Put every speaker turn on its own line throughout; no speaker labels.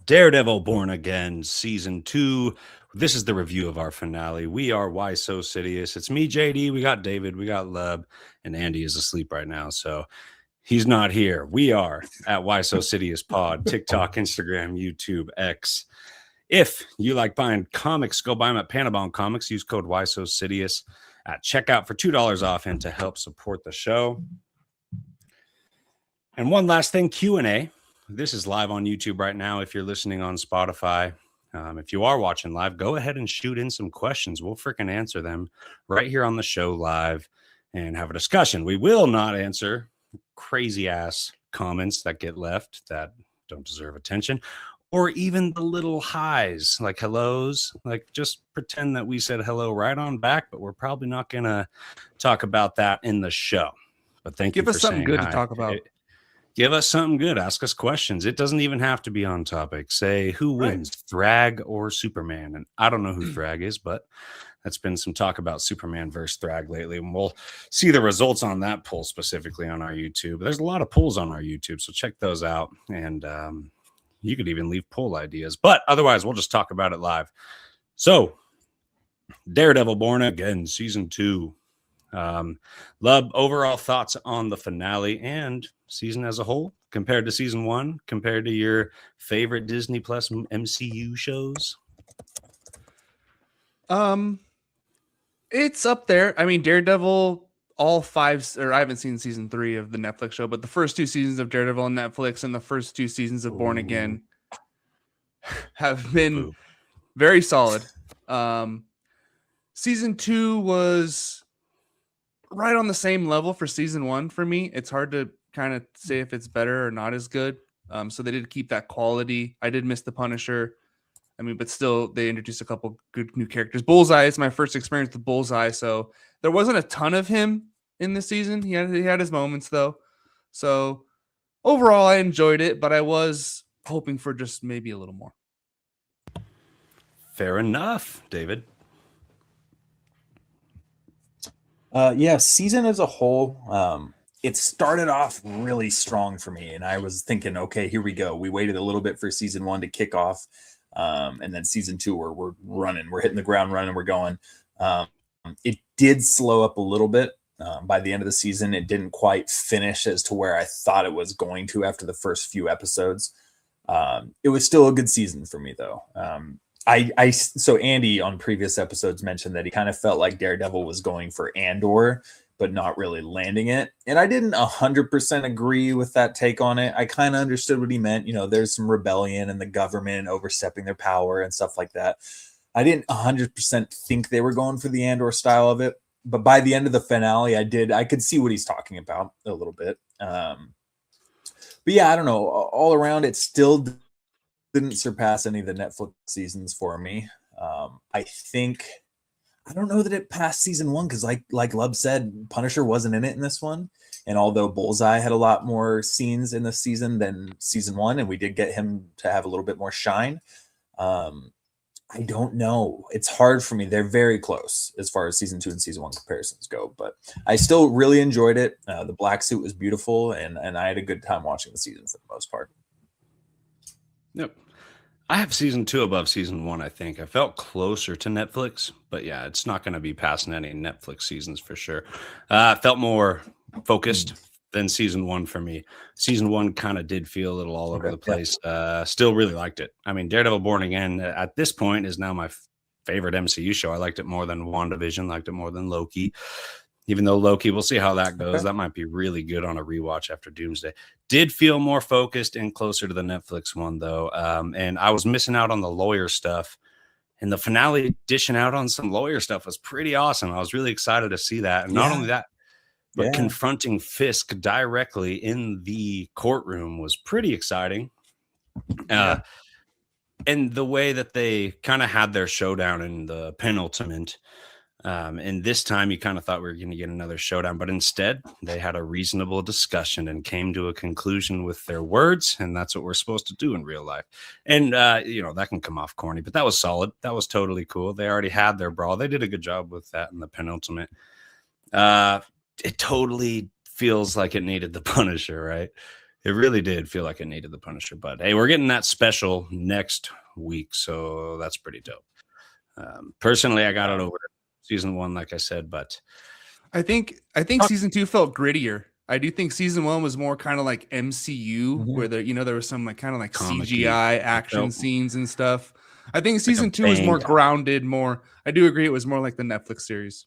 Daredevil Born Again, Season 2. This is the review of our finale. We are Why So Sidious. It's me, JD. We got David. We got Lub. And Andy is asleep right now, so he's not here. We are at Why So Sidious Pod, TikTok, Instagram, YouTube, X. If you like buying comics, go buy them at Panabon Comics. Use code Why So Sidious at checkout for $2 off and to help support the show. And one last thing, Q&A. This is live on YouTube right now. If you're listening on Spotify, if you are watching live, go ahead and shoot in some questions. We'll freaking answer them right here on the show live and have a discussion. We will not answer crazy ass comments that get left that don't deserve attention, or even the little highs, like hellos. Like, just pretend that we said hello right on back, but we're probably not going to talk about that in the show. But thank you for saying hi.
Give us something good to talk about.
Give us something good. Ask us questions. It doesn't even have to be on topic. Say who wins, Thrag or Superman? And I don't know who Thrag is, but that's been some talk about Superman versus Thrag lately. And we'll see the results on that poll specifically on our YouTube. There's a lot of polls on our YouTube, so check those out. And you could even leave poll ideas. But otherwise, we'll just talk about it live. So, Daredevil Born Again, Season 2. Lub, overall thoughts on the finale and season as a whole compared to season 1, compared to your favorite Disney Plus MCU shows?
It's up there. I mean, Daredevil, all 5, or I haven't seen season 3 of the Netflix show, but the first 2 seasons of Daredevil on Netflix and the first 2 seasons of Born Again have been very solid. Season 2 was right on the same level for season 1 for me. It's hard to kind of say if it's better or not as good. So they did keep that quality. I did miss the Punisher. I mean, but still, they introduced a couple good new characters. Bullseye is my first experience with Bullseye, so there wasn't a ton of him in this season. He had his moments, though. So overall, I enjoyed it, but I was hoping for just maybe a little more.
Fair enough, David.
Season as a whole, it started off really strong for me, and I was thinking, okay, here we go. We waited a little bit for season 1 to kick off, and then season 2, we're running, we're hitting the ground running, we're going. It did slow up a little bit by the end of the season. It didn't quite finish as to where I thought it was going to after the first few episodes. It was still a good season for me, though. So Andy on previous episodes mentioned that he kind of felt like Daredevil was going for Andor, but not really landing it. And I didn't 100% agree with that take on it. I kind of understood what he meant. You know, there's some rebellion and the government overstepping their power and stuff like that. I didn't 100% think they were going for the Andor style of it. But by the end of the finale, I could see what he's talking about a little bit. But yeah, I don't know. All around, it still didn't surpass any of the Netflix seasons for me. I don't know that it passed season 1 because, like Lub said, Punisher wasn't in it in this one. And although Bullseye had a lot more scenes in this season than season 1, and we did get him to have a little bit more shine, I don't know. It's hard for me. They're very close as far as season 2 and season 1 comparisons go, but I still really enjoyed it. The black suit was beautiful, and I had a good time watching the season for the most part.
Yep. I have season 2 above season 1, I think. I felt closer to Netflix, but yeah, it's not going to be passing any Netflix seasons for sure. I felt more focused than season 1 for me. Season 1 kind of did feel a little all over the place. Still really liked it. I mean, Daredevil Born Again at this point is now my favorite MCU show. I liked it more than WandaVision, liked it more than Loki. Even though Loki, we'll see how that goes. That might be really good on a rewatch after Doomsday. Did feel more focused and closer to the Netflix one, though. And I was missing out on the lawyer stuff. And the finale dishing out on some lawyer stuff was pretty awesome. I was really excited to see that. And not only that, but confronting Fisk directly in the courtroom was pretty exciting. And the way that they kind of had their showdown in the penultimate. And this time you kind of thought we were going to get another showdown, but instead they had a reasonable discussion and came to a conclusion with their words. And that's what we're supposed to do in real life. And, that can come off corny, but that was solid. That was totally cool. They already had their brawl. They did a good job with that in the penultimate. It totally feels like it needed the Punisher, right? It really did feel like it needed the Punisher. But hey, we're getting that special next week, so that's pretty dope. Personally, I got it over season 1, like I said, but
I think season 2 felt grittier. I do think season 1 was more kind of like MCU, where there was some like kind of like
Comic-y.
CGI action scenes and stuff. I think
like
season
a
2 was more
bang.
grounded, more. I do agree, it was more like the Netflix series.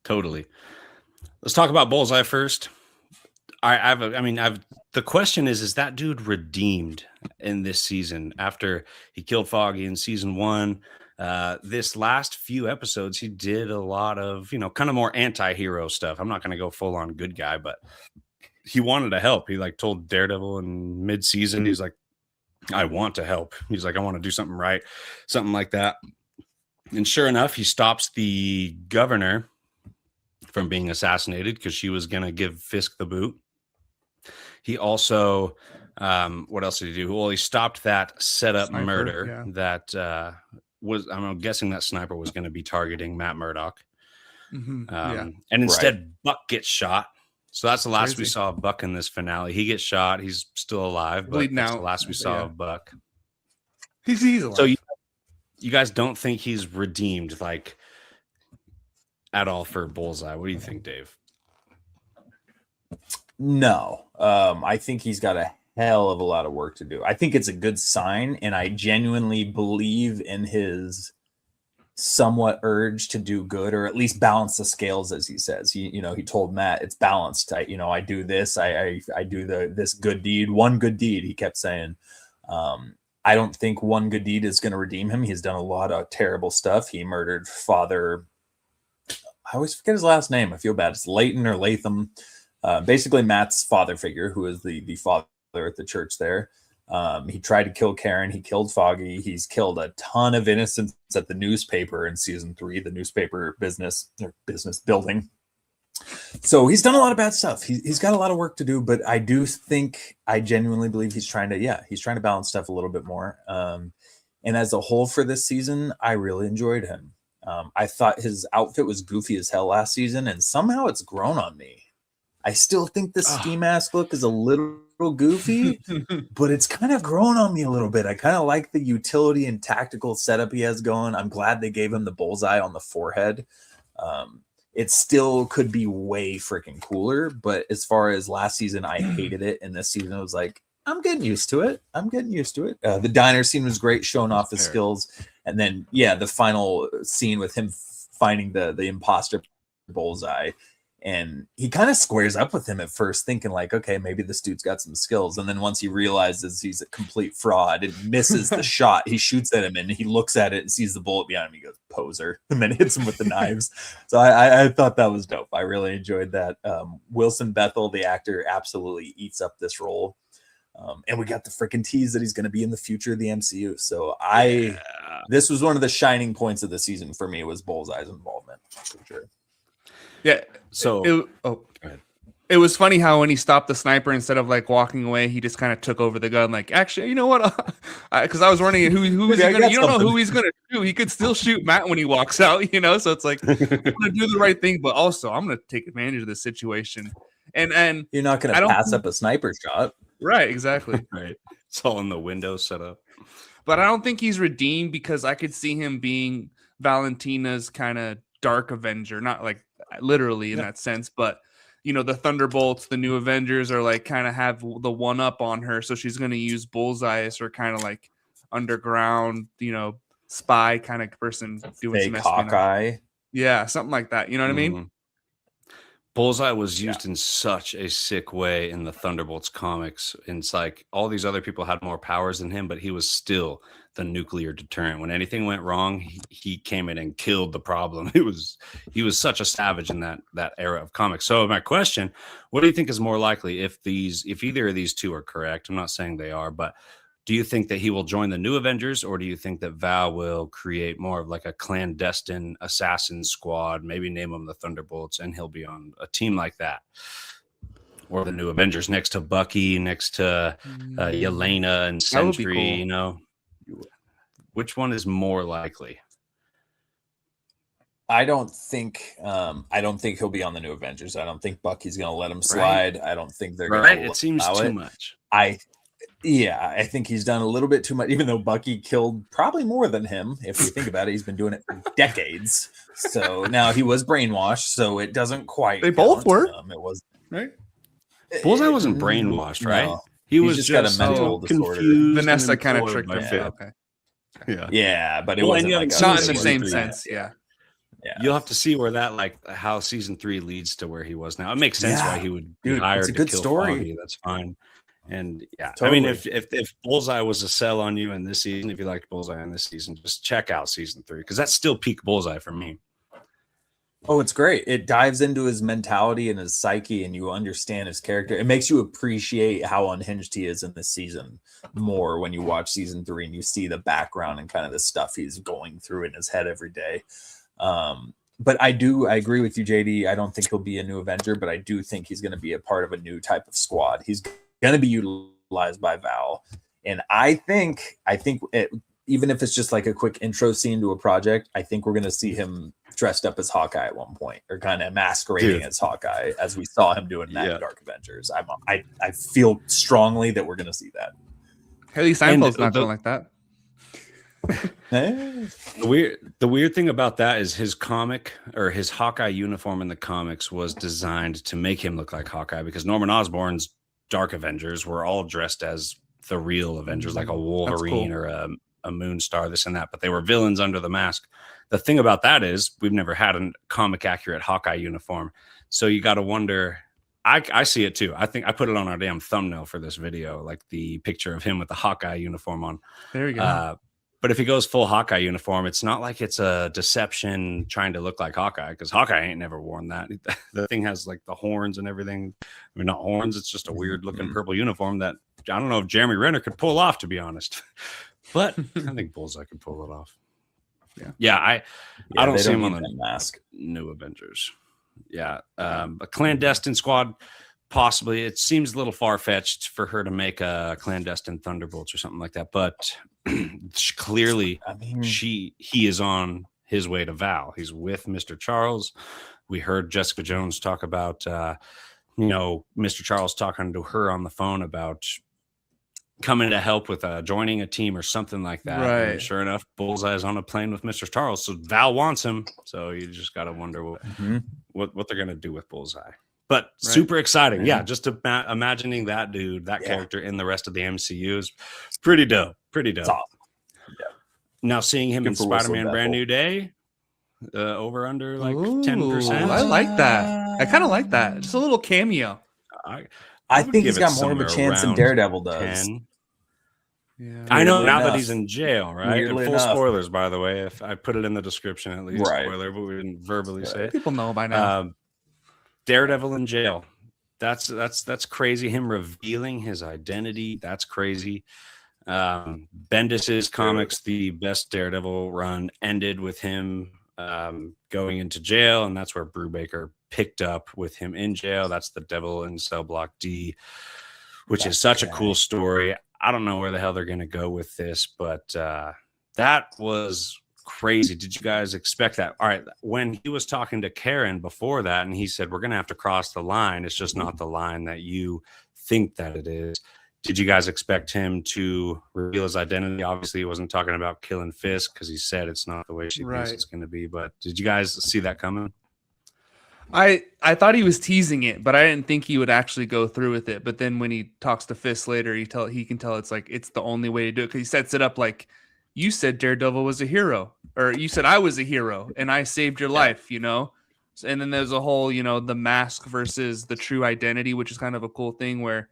Totally. Let's talk about Bullseye first. The question is that dude redeemed in this season after he killed Foggy in season 1? This last few episodes, he did a lot of, kind of more anti-hero stuff. I'm not going to go full on good guy, but he wanted to help. He like told Daredevil in mid-season, he's like, I want to help. He's like, I want to do something right, something like that. And sure enough, he stops the governor from being assassinated because she was going to give Fisk the boot. He also, what else did he do? Well, he stopped that setup
Sniper,
murder that I'm guessing that sniper was going to be targeting Matt Murdock. And instead Buck gets shot. So that's the last we saw of Buck in this finale. He gets shot. He's still alive, but that's the last we saw of Buck.
He's alive.
So you guys don't think he's redeemed like at all for Bullseye? What do you think, Dave?
No, I think he's got a hell of a lot of work to do. I think it's a good sign, and I genuinely believe in his somewhat urge to do good, or at least balance the scales, as he says. He told Matt it's balanced. I do this. I do this good deed, one good deed. He kept saying. I don't think one good deed is going to redeem him. He's done a lot of terrible stuff. He murdered Father. I always forget his last name. I feel bad. It's Leighton or Latham. Basically Matt's father figure, who is the father at the church there. He tried to kill Karen. He killed Foggy. He's killed a ton of innocents at the newspaper in season 3, the newspaper business building. So he's done a lot of bad stuff. He's got a lot of work to do, but I genuinely believe he's trying to balance stuff a little bit more. And as a whole for this season, I really enjoyed him. I thought his outfit was goofy as hell last season, and somehow it's grown on me. I still think the ski mask look is a little goofy, but it's kind of grown on me a little bit. I kind of like the utility and tactical setup he has going. I'm glad they gave him the bullseye on the forehead. It still could be way freaking cooler, but as far as last season, I hated it, and this season I was like, I'm getting used to it. The diner scene was great, showing off his skills, and then the final scene with him finding the imposter bullseye. And he kind of squares up with him at first, thinking like, okay, maybe this dude's got some skills. And then once he realizes he's a complete fraud and misses the shot, he shoots at him and he looks at it and sees the bullet behind him. He goes, poser, and then hits him with the knives. So I thought that was dope. I really enjoyed that. Wilson Bethel, the actor, absolutely eats up this role. And we got the freaking tease that he's going to be in the future of the MCU. So this was one of the shining points of the season for me, was Bullseye's involvement, for sure.
Yeah.
So
it was funny how when he stopped the sniper, instead of like walking away, he just kind of took over the gun. Like, actually, you know what? Because I was wondering who is he gonna? You don't know who he's gonna shoot. He could still shoot Matt when he walks out. So it's like, I'm gonna do the right thing, but also I'm gonna take advantage of the situation. And
you're not gonna pass up a sniper shot,
right? Exactly.
Right. It's all in the window set up.
But I don't think he's redeemed, because I could see him being Valentina's kind of dark Avenger, not like literally in that sense, but the Thunderbolts, the new Avengers, are like kind of have the one up on her, so she's going to use Bullseye as her kind of like underground, spy kind of person doing
fake
some
Hawkeye,
something like that. You know what I mean?
Bullseye was used in such a sick way in the Thunderbolts comics. And it's like all these other people had more powers than him, but he was still the nuclear deterrent. When anything went wrong, he came in and killed the problem. He was such a savage in that era of comics. So my question, what do you think is more likely if either of these two are correct? I'm not saying they are, but do you think that he will join the new Avengers, or do you think that Val will create more of like a clandestine assassin squad, maybe name them the Thunderbolts, and he'll be on a team like that? Or the new Avengers next to Bucky, next to Yelena and Sentry, cool. Which one is more likely?
I don't think he'll be on the new Avengers. I don't think Bucky's going to let him
Right.
slide. I don't think they're going
Right?
to
It seems
allow
too
it.
much.
I think he's done a little bit too much, even though Bucky killed probably more than him. If we think about it, he's been doing it for decades. So now he was brainwashed, so it doesn't quite.
They both were.
It was
Right?
Bullseye wasn't brainwashed, right?
No.
He
He's
was
just got a mental disorder.
confused.
Vanessa kind of
absorbed
tricked
by
him.
fate.
Okay.
Yeah.
Yeah, but it
Well, and
wasn't
you
like
haven't
Not in
seen
the
it.
same
Yeah.
sense. Yeah.
Yeah.
You'll have to see where that, like, how season 3 leads to where he was now. It makes sense
Yeah.
why he would be
Dude,
hired
it's a
to
good
kill
story.
Foggy. That's fine. And yeah,
Totally.
I mean, if Bullseye was a sell on you in this season, if you liked Bullseye in this season, just check out season 3 because that's still peak Bullseye for me.
Oh, it's great. It dives into his mentality and his psyche, and you understand his character. It makes you appreciate how unhinged he is in this season more when you watch season 3 and you see the background and kind of the stuff he's going through in his head every day. But I agree with you, JD. I don't think he'll be a new Avenger, but I do think he's going to be a part of a new type of squad. He's going to be utilized by Val, and I think even if it's just like a quick intro scene to a project, I think we're going to see him dressed up as Hawkeye at one point, or kind of masquerading as Hawkeye, as we saw him doing that in Dark Avengers. I feel strongly that we're going to see that.
Haley Steinfeld's not doing like that.
The weird thing about that is his comic or his Hawkeye uniform in the comics was designed to make him look like Hawkeye because Norman Osborn's Dark Avengers were all dressed as the real Avengers, like a Wolverine or a Moonstar, this and that, but they were villains under the mask. The thing about that is we've never had a comic accurate Hawkeye uniform. So you got to wonder, I see it too. I think I put it on our damn thumbnail for this video, like the picture of him with the Hawkeye uniform on.
There you go.
But if he goes full Hawkeye uniform, it's not like it's a deception trying to look like Hawkeye because Hawkeye ain't never worn that. The thing has like the horns and everything. I mean, not horns. It's just a weird looking purple uniform that I don't know if Jeremy Renner could pull off, to be honest. But I think Bullseye could pull it off. I don't see him on the
mask.
New Avengers. Yeah, a clandestine squad. Possibly, it seems a little far-fetched for her to make a clandestine Thunderbolts or something like that. But clearly, he is on his way to Val. He's with Mr. Charles. We heard Jessica Jones talk about, Mr. Charles talking to her on the phone about coming to help with joining a team or something like that.
Right.
And sure enough, Bullseye is on a plane with Mr. Charles. So Val wants him. So you just got to wonder what they're going to do with Bullseye. But super exciting. Yeah, just imagining that dude, that character in the rest of the MCU is pretty dope. Pretty dope.
Awesome. Yeah.
Now seeing him in Spider-Man Brand New Day, over under like 10%.
I like that. I kind of like that. Just a little cameo.
I think he's got more of a chance than Daredevil does.
10.
Yeah.
I know now that he's in jail, right? And full
enough.
Spoilers, by the way. If I put it in the description at least,
Right.
spoiler, but we didn't verbally say it.
People know by now.
Daredevil in jail. That's crazy. Him revealing his identity. That's crazy. Bendis's comics, the best Daredevil run ended with him going into jail, and that's where Brubaker picked up with him in jail. That's the Devil in Cell Block D, which is such a cool story. I don't know where the hell they're going to go with this, but that was crazy. Did you guys expect that? All right. When he was talking to Karen before that, and he said, we're going to have to cross the line. It's just not the line that you think that it is. Did you guys expect him to reveal his identity? Obviously, he wasn't talking about killing Fisk because he said it's not the way she thinks it's going to be. But did you guys see that coming?
I thought he was teasing it, but I didn't think he would actually go through with it. But then when he talks to Fisk later, he can tell it's like it's the only way to do it because he sets it up like you said Daredevil was a hero, or you said I was a hero and I saved your life, And then there's a whole, the mask versus the true identity, which is kind of a cool thing where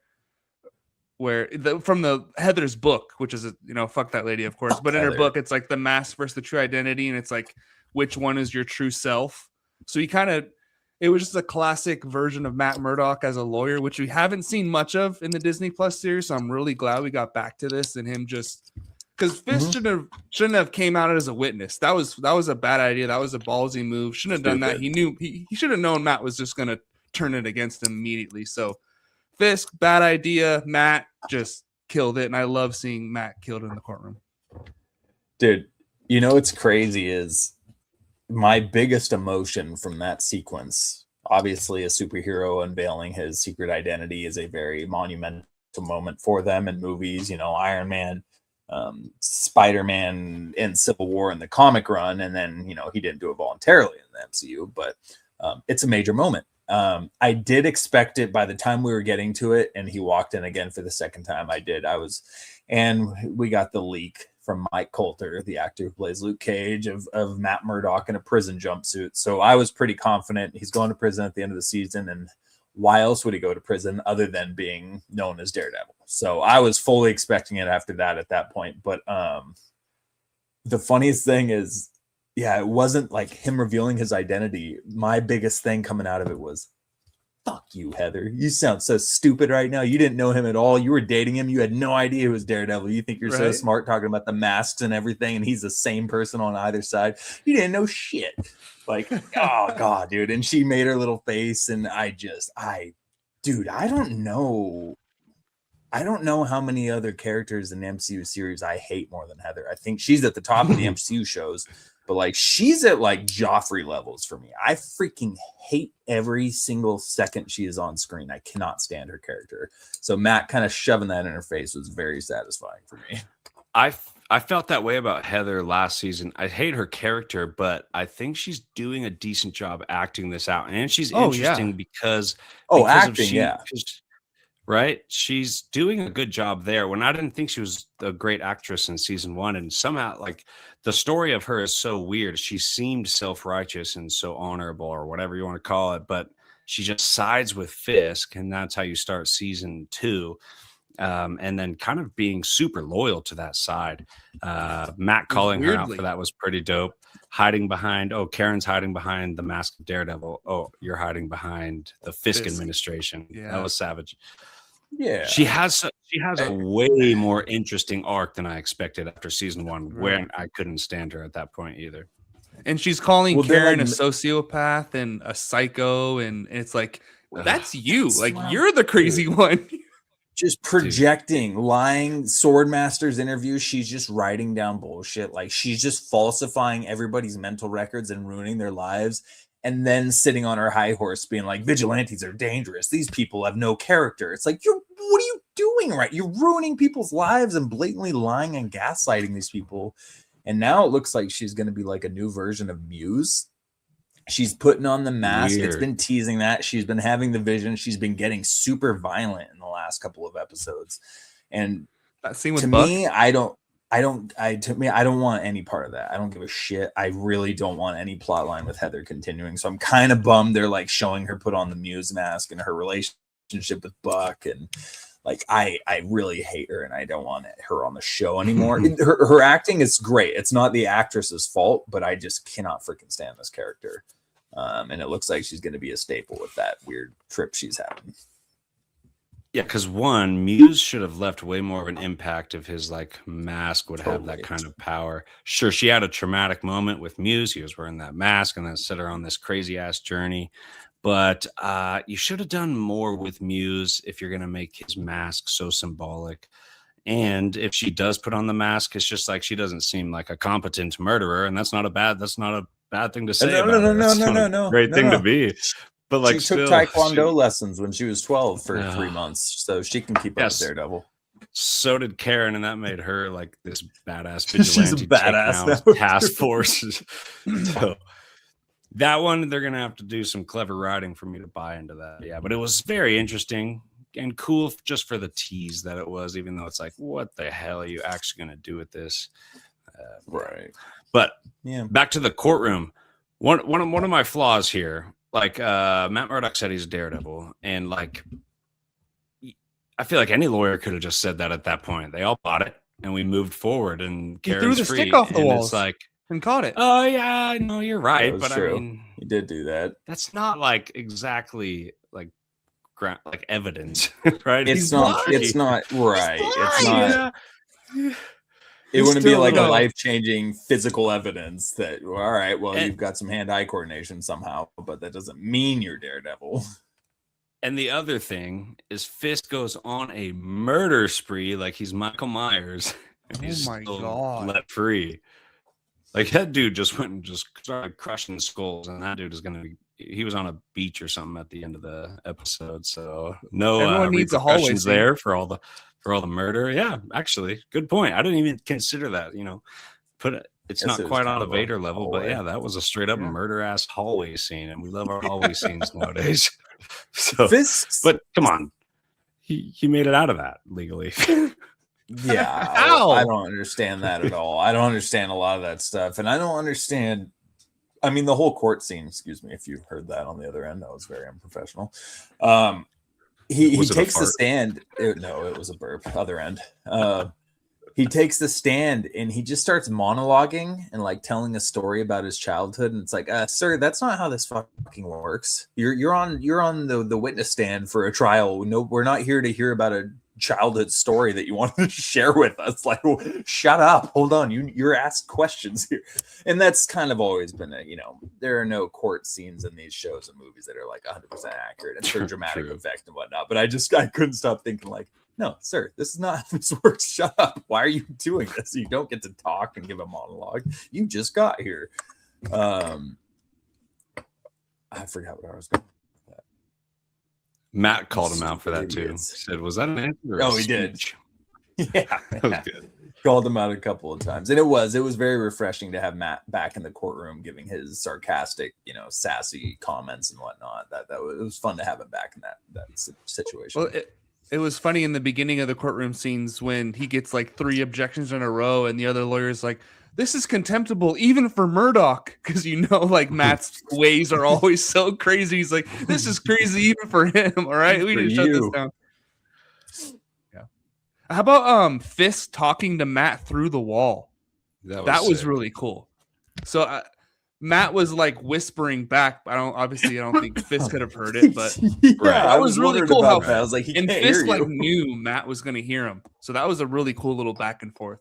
from the Heather's book, which is fuck that lady, of course, but in her book, it's like the mask versus the true identity, and it's like which one is your true self. So it was just a classic version of Matt Murdock as a lawyer, which we haven't seen much of in the Disney Plus series. So I'm really glad we got back to this and him just because Fisk shouldn't have came out as a witness. That was a bad idea. That was a ballsy move. Shouldn't have done that. He knew he should have known Matt was just gonna turn it against him immediately. So Fisk, bad idea. Matt just killed it, and I love seeing Matt killed in the courtroom.
Dude, what's crazy is my biggest emotion from that sequence, obviously a superhero unveiling his secret identity is a very monumental moment for them in movies, Iron Man, Spider-Man in Civil War in the comic run, and then he didn't do it voluntarily in the MCU, but it's a major moment. I did expect it by the time we were getting to it, and he walked in again for the second time. And we got the leak from Mike Coulter, the actor who plays Luke Cage, of Matt Murdock in a prison jumpsuit. So I was pretty confident he's going to prison at the end of the season, and why else would he go to prison other than being known as Daredevil? So I was fully expecting it after that at that point. But the funniest thing is, it wasn't like him revealing his identity. My biggest thing coming out of it was, fuck you, Heather. You sound so stupid right now. You didn't know him at all. You were dating him. You had no idea it was Daredevil. You think you're so smart talking about the masks and everything, and he's the same person on either side. You didn't know shit. Like, oh God, dude. And she made her little face, and I don't know. I don't know how many other characters in the MCU series I hate more than Heather. I think she's at the top of the MCU shows, but like she's at like Joffrey levels for me. I freaking hate every single second she is on screen. I cannot stand her character. So Matt kind of shoving that in her face was very satisfying for me.
I felt that way about Heather last season. I hate her character, but I think she's doing a decent job acting this out, and she's interesting because
acting,
right? She's doing a good job there. When I didn't think she was a great actress in season 1, and somehow like the story of her is so weird. She seemed self-righteous and so honorable, or whatever you want to call it, but she just sides with Fisk, and that's how you start season 2. And then kind of being super loyal to that side. Matt calling her out for that was pretty dope. Hiding behind, Karen's hiding behind the mask of Daredevil. Oh, you're hiding behind the Fisk administration. Yeah. That was savage.
Yeah.
She has a way more interesting arc than I expected after season 1, where I couldn't stand her at that point either.
And she's calling Karen a sociopath and a psycho, and it's like, that's you. Like, you're the crazy one.
Just projecting, lying. Swordmaster's interview, she's just writing down bullshit. Like, she's just falsifying everybody's mental records and ruining their lives, and then sitting on her high horse being like, vigilantes are dangerous. These people have no character. It's like, what are you doing, right? You're ruining people's lives and blatantly lying and gaslighting these people. And now it looks like she's going to be like a new version of Muse. She's putting on the mask. Weird. It's been teasing that. She's been having the vision. She's been getting super violent in the last couple of episodes. And
that scene with
to
Buck?
me, I don't want any part of that. I don't give a shit. I really don't want any plot line with Heather continuing. So I'm kind of bummed they're like showing her put on the Muse mask and her relationship with Buck. And like, I really hate her, and I don't want her on the show anymore. her acting is great. It's not the actress's fault, but I just cannot freaking stand this character. And it looks like she's going to be a staple with that weird trip she's having.
Yeah, because Muse should have left way more of an impact if his like mask would have that kind of power. Sure, she had a traumatic moment with Muse. He was wearing that mask and then set her on this crazy ass journey. But you should have done more with Muse if you're going to make his mask so symbolic. And if she does put on the mask, it's just like she doesn't seem like a competent murderer, and that's not a bad thing to say.
No,
great thing to be. But like,
she took Taekwondo lessons when she was 12 for 3 months, so she can keep up with Daredevil.
So did Karen, and that made her like this badass vigilante.
She's a badass
task force. So that one, they're gonna have to do some clever writing for me to buy into that. Yeah, but it was very interesting and cool just for the tease that it was, even though it's like, what the hell are you actually gonna do with this?
Right.
But back to the courtroom. One of my flaws here, like Matt Murdock said he's a Daredevil, and like I feel like any lawyer could have just said that at that point. They all bought it, and we moved forward. And Karen's
threw the
free,
stick off the walls,
it's like,
and caught it.
Oh yeah, no, you're right, but
true.
I mean,
he did do that.
That's not like exactly like evidence, right?
It's not right. It's not. It wouldn't be like a life-changing physical evidence that, all right, well, you've got some hand-eye coordination somehow, but that doesn't mean you're Daredevil.
And the other thing is Fisk goes on a murder spree like he's Michael Myers, and he's still let free. Like that dude just went and just started crushing skulls, and that dude is gonna be. He was on a beach or something at the end of the episode, so no
Everyone needs a hallway
repercussions
scene.
there for all the murder. Yeah, actually, good point. I didn't even consider that. It's
Guess
not
it was
quite on
kind
a
of a
Vader level, but
hallway.
yeah, that was a straight up
Yeah.
murder ass hallway scene, and we love our hallway scenes nowadays. So,
Fisk's,
but come on, he made it out of that legally.
yeah,
How?
I don't understand that at all. I don't understand a lot of that stuff, and I don't understand. I mean, the whole court scene. Excuse me if you heard that on the other end. That was very unprofessional. He
Was it a
takes the
fart?
stand. No, it was a burp. Other end. He takes the stand and he just starts monologuing and like telling a story about his childhood. And it's like, sir, that's not how this fucking works. You're on the witness stand for a trial. No, we're not here to hear about a childhood story that you want to share with us. Like, well, shut up. Hold on. You're asked questions here. And that's kind of always been there are no court scenes in these shows and movies that are like 100% accurate. It's for dramatic
True.
effect and whatnot. But I couldn't stop thinking like, no, sir, this is not how this works. Shut up. Why are you doing this? You don't get to talk and give a monologue. You just got here. I forgot what I was going.
Matt called him out for that too. He
Idiots.
said, "Was that an answer?" Or
Oh,
a
he did.
speech?"
Yeah,
That was good.
called him out a couple of times, and it was very refreshing to have Matt back in the courtroom giving his sarcastic, sassy comments and whatnot. It was fun to have him back in that situation.
Well, it was funny in the beginning of the courtroom scenes when he gets like 3 objections in a row, and the other lawyer's like, "This is contemptible even for Murdoch," because like Matt's ways are always so crazy. He's like, "This is crazy even for him." All right, we
For
need to shut this
you.
down. Yeah. How about Fisk talking to Matt through the wall? That was
sick.
really cool. So Matt was like whispering back. I don't think Fisk could have heard it, but
yeah,
Right.
I
That was really
wondering
cool how-
about that. I was like, he
and
can't hear
Fisk like
you.
knew Matt was going to hear him. So that was a really cool little back and forth.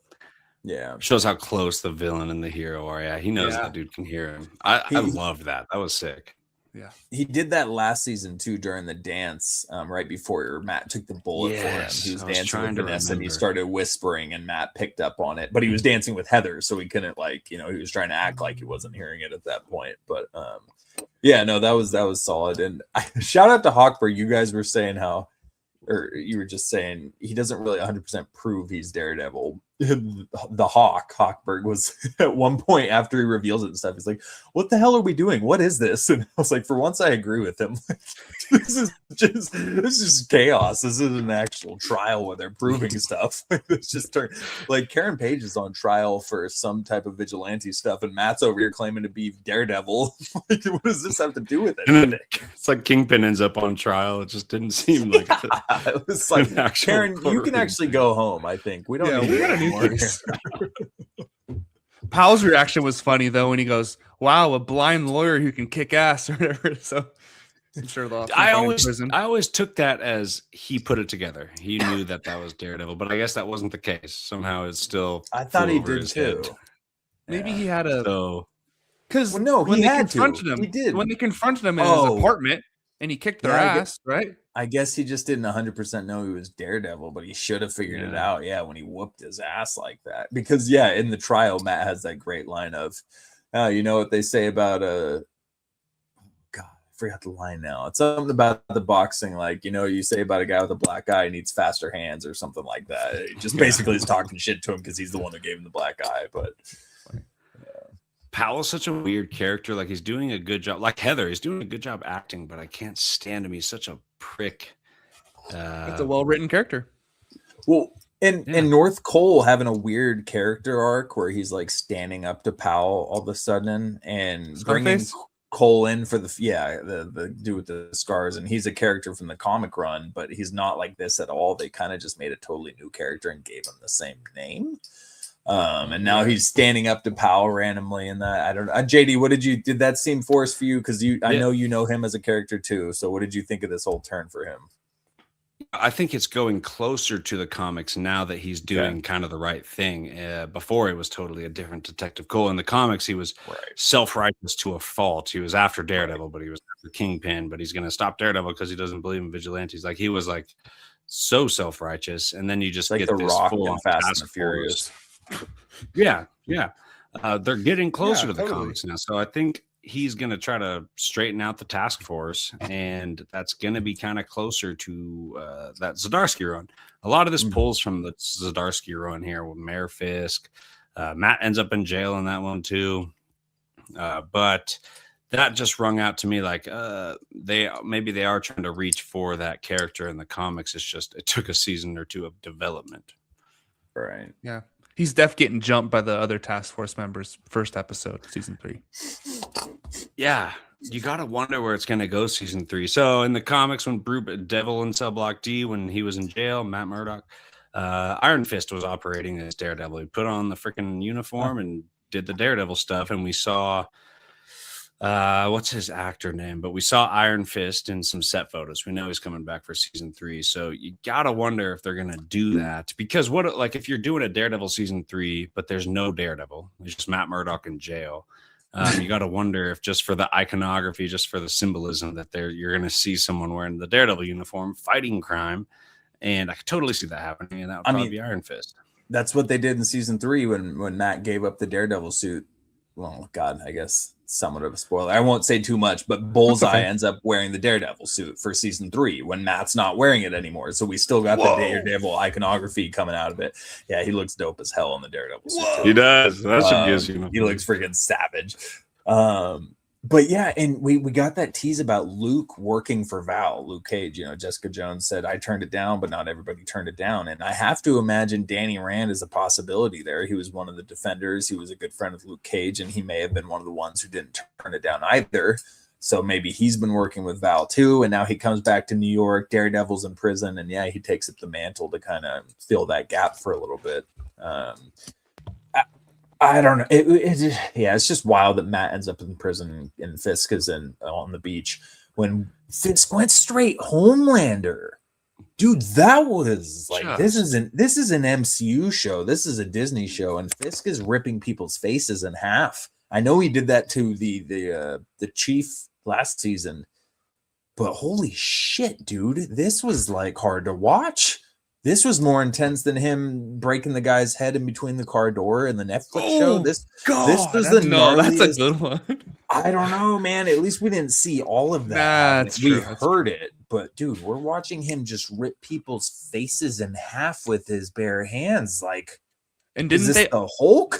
Yeah,
Shows how close the villain and the hero are. Yeah, he knows
Yeah.
that dude can hear him. I loved that. That was sick.
he did that last season too during the dance, right before Matt took the bullet for him.
Yes,
He was
I was
dancing
trying
with
to
Vanessa, and he
remember.
started whispering, and Matt picked up on it. But he was dancing with Heather, so he couldn't he was trying to act like he wasn't hearing it at that point. But yeah, no, that was solid. And shout out to Hawkberg. You guys were saying or you were just saying he doesn't really 100% prove he's Daredevil. The Hawkberg was at one point after he reveals it and stuff. He's like, "What the hell are we doing? What is this?" And I was like, for once, I agree with him. This is just chaos. This is an actual trial where they're proving stuff. It's just like Karen Page is on trial for some type of vigilante stuff, and Matt's over here claiming to be Daredevil. Like, what does this have to do with
And then
it?
it's like Kingpin ends up on trial. It just didn't seem like
It was like,
an actual
Karen, you can
courtroom
actually
scene.
go home. I think we don't.
Yeah,
need
we
you
got a new
anymore.
case. Powell's reaction was funny though when he goes, "Wow, a blind lawyer who can kick ass," or whatever. So I'm sure they'll have some
I
fun in
always
prison.
took that as he put it together. He knew that was Daredevil, but I guess that wasn't the case. Somehow it's still.
I thought
flew
he
over
did
his
too.
head.
Maybe
Yeah.
he had a
So
because
Well, no,
when
he
they
had to.
confronted him,
He did.
when they confronted him in
Oh.
his apartment and he kicked their
Yeah, I
ass, right?
I guess he just didn't 100% know he was Daredevil, but he should have figured it
Yeah.
out. Yeah, when he whooped his ass like that. Because in the trial, Matt has that great line of, you know what they say about God, I forgot the line now. It's something about the boxing, like you say about a guy with a black eye needs faster hands or something like that. It just basically is talking shit to him because he's the one who gave him the black eye. But
Powell's such a weird character. Like he's doing a good job. Like Heather, he's doing a good job acting, but I can't stand him. He's such a prick.
It's a well-written character.
well, and North Cole having a weird character arc where he's like standing up to Powell all of a sudden and bringing
Scarface?
Cole in for the dude with the scars, and he's a character from the comic run, but he's not like this at all. They kind of just made a totally new character and gave him the same name. And now he's standing up to Powell randomly, and that I don't know. JD, did that seem forced for you? Because I know you know him as a character too. So what did you think of this whole turn for him?
I think it's going closer to the comics now that he's doing kind of the right thing. Before it was totally a different Detective Cole. In the comics, he was self-righteous to a fault. He was after Daredevil, but he was after Kingpin. But he's going to stop Daredevil because he doesn't believe in vigilantes. Like he was like so self-righteous, and then you just
Like
get
the
this
Rock
full
and Fast and the Furious.
Yeah. they're getting closer to the
totally.
comics now. So I think he's going to try to straighten out the task force, and that's going to be kind of closer to that Zdarsky run. A lot of this pulls from the Zdarsky run here with Mayor Fisk. Matt ends up in jail in that one too. But that just rung out to me like they are trying to reach for that character in the comics. It's just it took a season or two of development.
Right.
Yeah. He's getting jumped by the other task force members first episode, season 3.
Yeah. You gotta wonder where it's gonna go season 3. So in the comics, when Devil in Cell Block D, when he was in jail, Matt Murdock, Iron Fist was operating as Daredevil. He put on the freaking uniform and did the Daredevil stuff, and we saw what's his actor name? But we saw Iron Fist in some set photos. We know he's coming back for season 3. So you gotta wonder if they're gonna do that, because if you're doing a Daredevil season 3, but there's no Daredevil, there's just Matt Murdock in jail. You got to wonder if just for the iconography, just for the symbolism that you're going to see someone wearing the Daredevil uniform fighting crime. And I could totally see that happening. And that would probably be Iron Fist.
That's what they did in season 3 when Matt gave up the Daredevil suit. Well, God, I guess somewhat of a spoiler. I won't say too much, but Bullseye ends up wearing the Daredevil suit for season 3 when Matt's not wearing it anymore. So we still got the Daredevil iconography coming out of it. Yeah, he looks dope as hell in the Daredevil suit.
He does. That should gives you.
He looks freaking savage. But yeah, and we got that tease about Luke working for Val, Luke Cage. Jessica Jones said, I turned it down, but not everybody turned it down. And I have to imagine Danny Rand is a possibility there. He was one of the defenders. He was a good friend of Luke Cage, and he may have been one of the ones who didn't turn it down either. So maybe he's been working with Val too. And now he comes back to New York. Daredevil's in prison. And yeah, he takes up the mantle to kind of fill that gap for a little bit. I don't know. It's just wild that Matt ends up in prison and Fisk is on the beach when Fisk went straight Homelander. Dude, that was like this is an MCU show. This is a Disney show, and Fisk is ripping people's faces in half. I know he did that to the Chief last season, but holy shit, dude, this was like hard to watch. This was more intense than him breaking the guy's head in between the car door in the Netflix show. This was the gnarliest.
That's a good one.
I don't know, man. At least we didn't see all of that. We heard it, but dude, we're watching him just rip people's faces in half with his bare hands. Like,
and didn't they
the Hulk?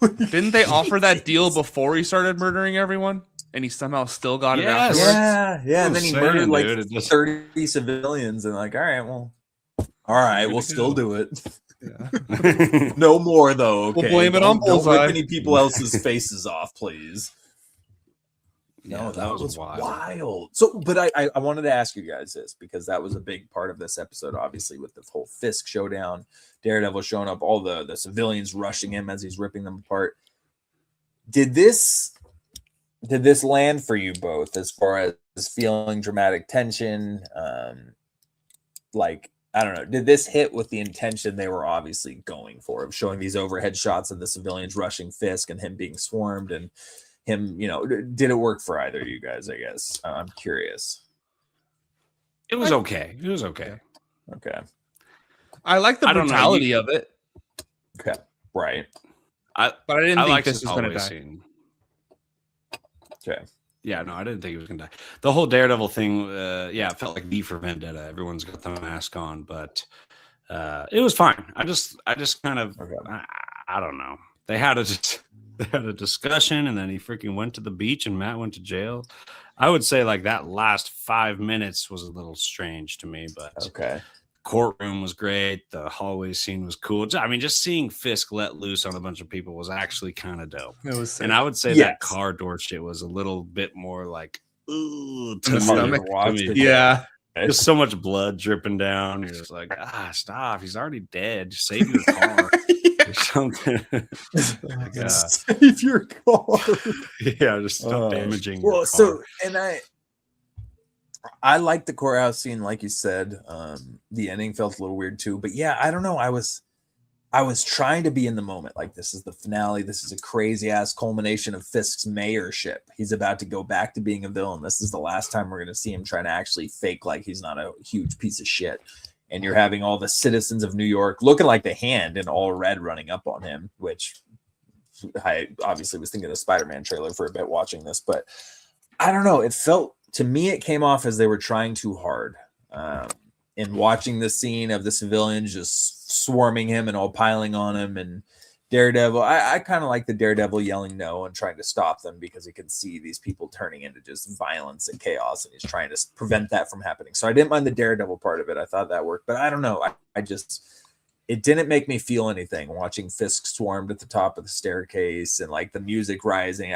Didn't they offer that deal before he started murdering everyone? And he somehow still got it afterwards.
Yeah. And then he murdered like 30 civilians, and like, all right, we'll still do it. Yeah. No more though. Okay,
we'll blame it on Bullseye.
Don't rip any people else's faces off, please. No, that was wild. So, but I wanted to ask you guys this, because that was a big part of this episode, obviously, with the whole Fisk showdown, Daredevil showing up, all the civilians rushing him as he's ripping them apart. Did this land for you both as far as feeling dramatic tension? I don't know. Did this hit with the intention they were obviously going for, of showing these overhead shots of the civilians rushing Fisk and him being swarmed and him, did it work for either of you guys? I guess I'm curious.
It was okay.
Okay.
I like the brutality of it.
Okay. Right.
But I didn't think this was going to die.
Okay.
Yeah, no, I didn't think he was going to die. The whole Daredevil thing, it felt like V for Vendetta. Everyone's got the mask on, but it was fine. I just kind of, I don't know. They had a discussion, and then he freaking went to the beach, and Matt went to jail. I would say like that last 5 minutes was a little strange to me, but
okay.
Courtroom was great. The hallway scene was cool. I mean, just seeing Fisk let loose on a bunch of people was actually kind of dope.
It was sick.
And I would say that car door shit was a little bit more like, ooh, to the
stomach.
Yeah. Just so much blood dripping down. You're just like, stop. He's already dead. Just save your car or something.
Save your car.
Yeah, just stop damaging your car.
So, and I like the courthouse scene, like you said. The ending felt a little weird too, but yeah, I don't know. I was trying to be in the moment. Like, this is the finale. This is a crazy ass culmination of Fisk's mayorship. He's about to go back to being a villain. This is the last time we're going to see him trying to actually fake like he's not a huge piece of shit. And you're having all the citizens of New York looking like the Hand in all red running up on him, which I obviously was thinking of the Spider-Man trailer for a bit watching this, but I don't know. It felt to me, it came off as they were trying too hard. In watching the scene of the civilians just swarming him and all piling on him, and Daredevil, I kind of like the Daredevil yelling no and trying to stop them because he can see these people turning into just violence and chaos, and he's trying to prevent that from happening. So I didn't mind the Daredevil part of it. I thought that worked, but I don't know. I just, it didn't make me feel anything watching Fisk swarmed at the top of the staircase and like the music rising.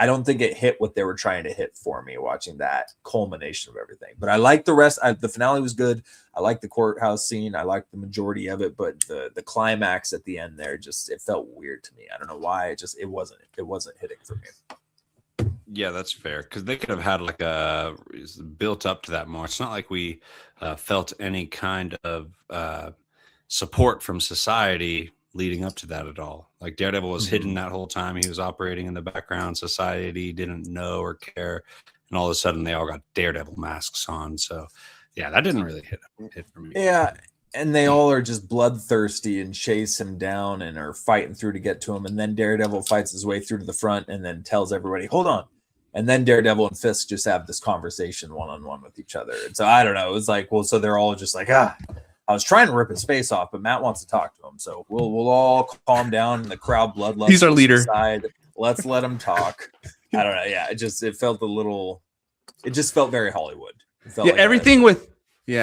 I don't think it hit what they were trying to hit for me watching that culmination of everything. But I like the rest. The finale was good. I like the courthouse scene. I like the majority of it, but the climax at the end there it felt weird to me. I don't know why. It wasn't hitting for me.
Yeah, that's fair, because they could have had like a built up to that more. It's not like we felt any kind of support from society leading up to that at all. Like Daredevil was hidden that whole time. He was operating in the background. Society didn't know or care, and all of a sudden they all got Daredevil masks on. So yeah, that didn't really hit for me.
Yeah, and they all are just bloodthirsty and chase him down and are fighting through to get to him, and then Daredevil fights his way through to the front and then tells everybody, hold on. And then Daredevil and Fisk just have this conversation one-on-one with each other. And so I don't know. It was like, well, so they're all just like, I was trying to rip his face off, but Matt wants to talk to him. So we'll all calm down. The crowd bloodlust.
He's our leader.
Side. Let's let him talk. I don't know. Yeah, it just felt very Hollywood. It felt
Yeah,
like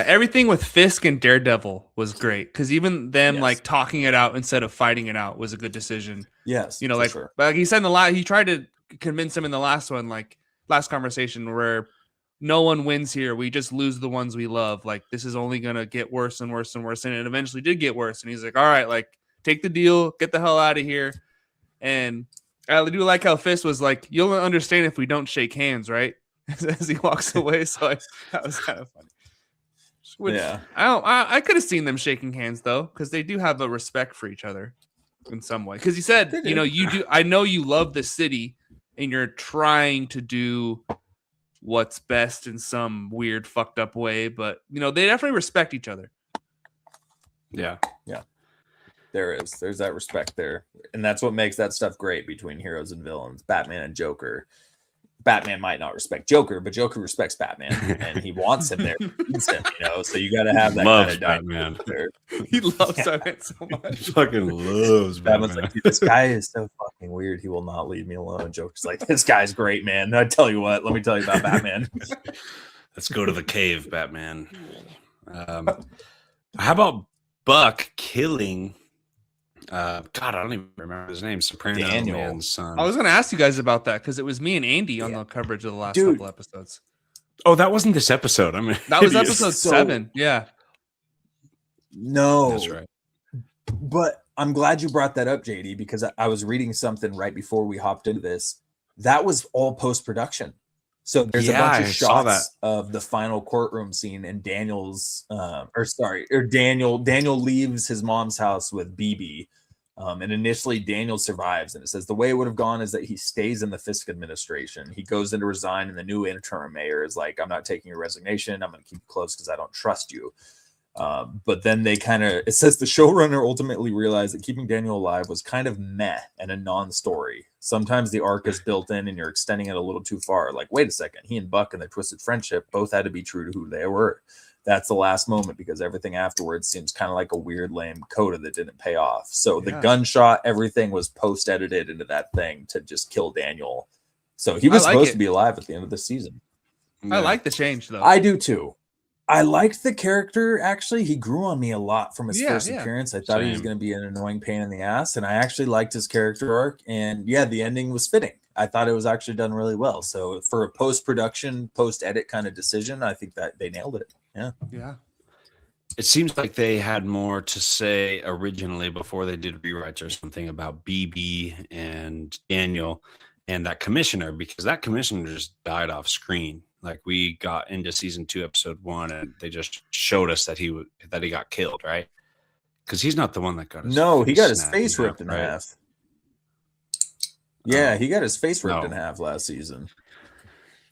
everything with Fisk and Daredevil was great, because even them like talking it out instead of fighting it out was a good decision.
Yes,
you know, like
sure.
Like he said in the last, he tried to convince him in the last one, like last conversation, where no one wins here. We just lose the ones we love. Like, this is only going to get worse and worse and worse. And it eventually did get worse. And he's like, all right, like, take the deal, get the hell out of here. And I do like how Fisk was like, you'll understand if we don't shake hands, right? As he walks away. So that was kind of funny. Which, yeah. I could have seen them shaking hands, though, because they do have a respect for each other in some way. Because he said, you know, I know you love the city and you're trying to do what's best in some weird fucked up way, but you know, they definitely respect each other.
Yeah there's that respect there, and that's what makes that stuff great between heroes and villains. Batman and Joker. Batman might not respect Joker, but Joker respects Batman, and he wants him there. Needs him, you know, so you got to have that kind of dynamic there.
He loves Batman so much.
He fucking loves Batman.
Like, this guy is so fucking weird. He will not leave me alone. Joker's like, this guy's great, man. I tell you what, let me tell you about Batman.
Let's go to the cave, Batman. How about Buck killing? God, I don't even remember his name. Soprano Man's son.
I was going to ask you guys about that because it was me and Andy on the coverage of the last couple episodes.
Oh, that wasn't this episode. I mean,
that was episode 7. Yeah.
No,
that's right.
But I'm glad you brought that up, JD, because I was reading something right before we hopped into this. That was all post-production. So there's a bunch of shots of the final courtroom scene, and Daniel leaves his mom's house with BB. And initially Daniel survives, and it says the way it would have gone is that he stays in the Fisk administration. He goes in to resign, and the new interim mayor is like, I'm not taking your resignation. I'm going to keep you close because I don't trust you. But then it says the showrunner ultimately realized that keeping Daniel alive was kind of meh and a non-story. Sometimes the arc is built in and you're extending it a little too far. Like, wait a second, he and Buck and their twisted friendship both had to be true to who they were. That's the last moment, because everything afterwards seems kind of like a weird, lame coda that didn't pay off. So the gunshot, everything was post-edited into that thing to just kill Daniel. So he was supposed to be alive at the end of the season.
I like the change, though.
I do too. I liked the character, actually. He grew on me a lot from his first appearance. I thought he was going to be an annoying pain in the ass, and I actually liked his character arc. And yeah, the ending was fitting. I thought it was actually done really well. So for a post-production, post-edit kind of decision, I think that they nailed it. Yeah.
It seems like they had more to say originally before they did rewrites or something about BB and Daniel and that commissioner, because that commissioner just died off screen. Like, we got into season 2, episode 1, and they just showed us that he got killed, right? Because he's not the one that got his
he got his face ripped in half. Yeah, he got his face ripped in half last season.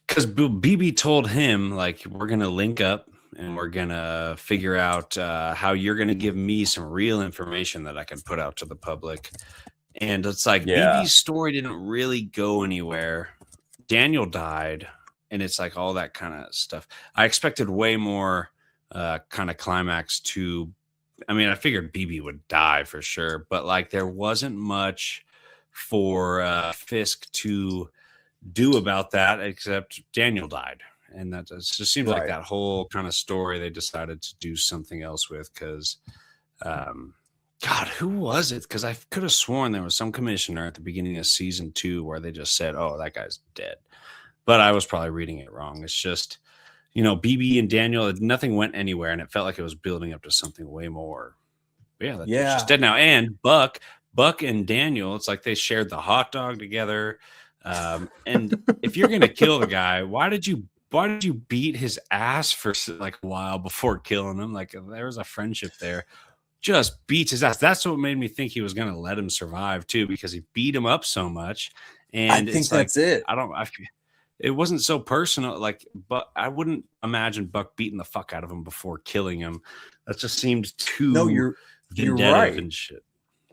Because BB told him, like, we're gonna link up and we're gonna figure out how you're gonna give me some real information that I can put out to the public. And it's like BB's story didn't really go anywhere. Daniel died, and it's like all that kind of stuff. I expected way more kind of climax to. I mean, I figured BB would die for sure, but like there wasn't much for Fisk to do about that except Daniel died. And that just seems like that whole kind of story they decided to do something else with because, God, who was it? Because I could have sworn there was some commissioner at the beginning of season 2 where they just said, oh, that guy's dead. But I was probably reading it wrong. It's just, BB and Daniel, nothing went anywhere, and it felt like it was building up to something way more. Yeah, that's just dead now. And Buck and Daniel, it's like they shared the hot dog together. And if you're gonna kill the guy, why did you beat his ass for like a while before killing him? Like there was a friendship there. Just beats his ass. That's what made me think he was gonna let him survive too, because he beat him up so much. And
I think that's it.
It wasn't so personal. Like, but I wouldn't imagine Buck beating the fuck out of him before killing him. That just seemed too
you're right.
And shit.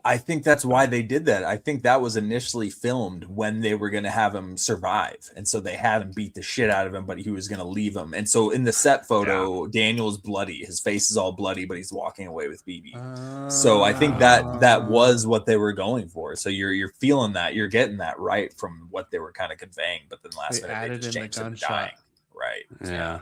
I think that's why they did that. I think that was initially filmed when they were going to have him survive. And so they had him beat the shit out of him, but he was going to leave him. And so in the set photo, Daniel's bloody. His face is all bloody, but he's walking away with BB. So I think that was what they were going for. So you're feeling that. You're getting that right from what they were kind of conveying. But then last minute, they just changed him to dying. Right.
Yeah.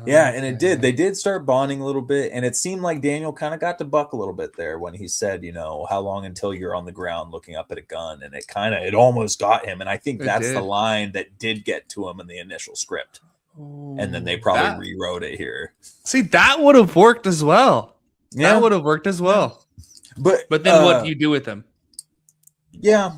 Yeah, and it did. They did start bonding a little bit, and it seemed like Daniel kind of got to Buck a little bit there when he said, how long until you're on the ground looking up at a gun, and it almost got him. And I think that's the line that did get to him in the initial script. And then they probably rewrote it here.
See, that would have worked as well.
Yeah.
That would have worked as well. But then what do you do with them?
Yeah.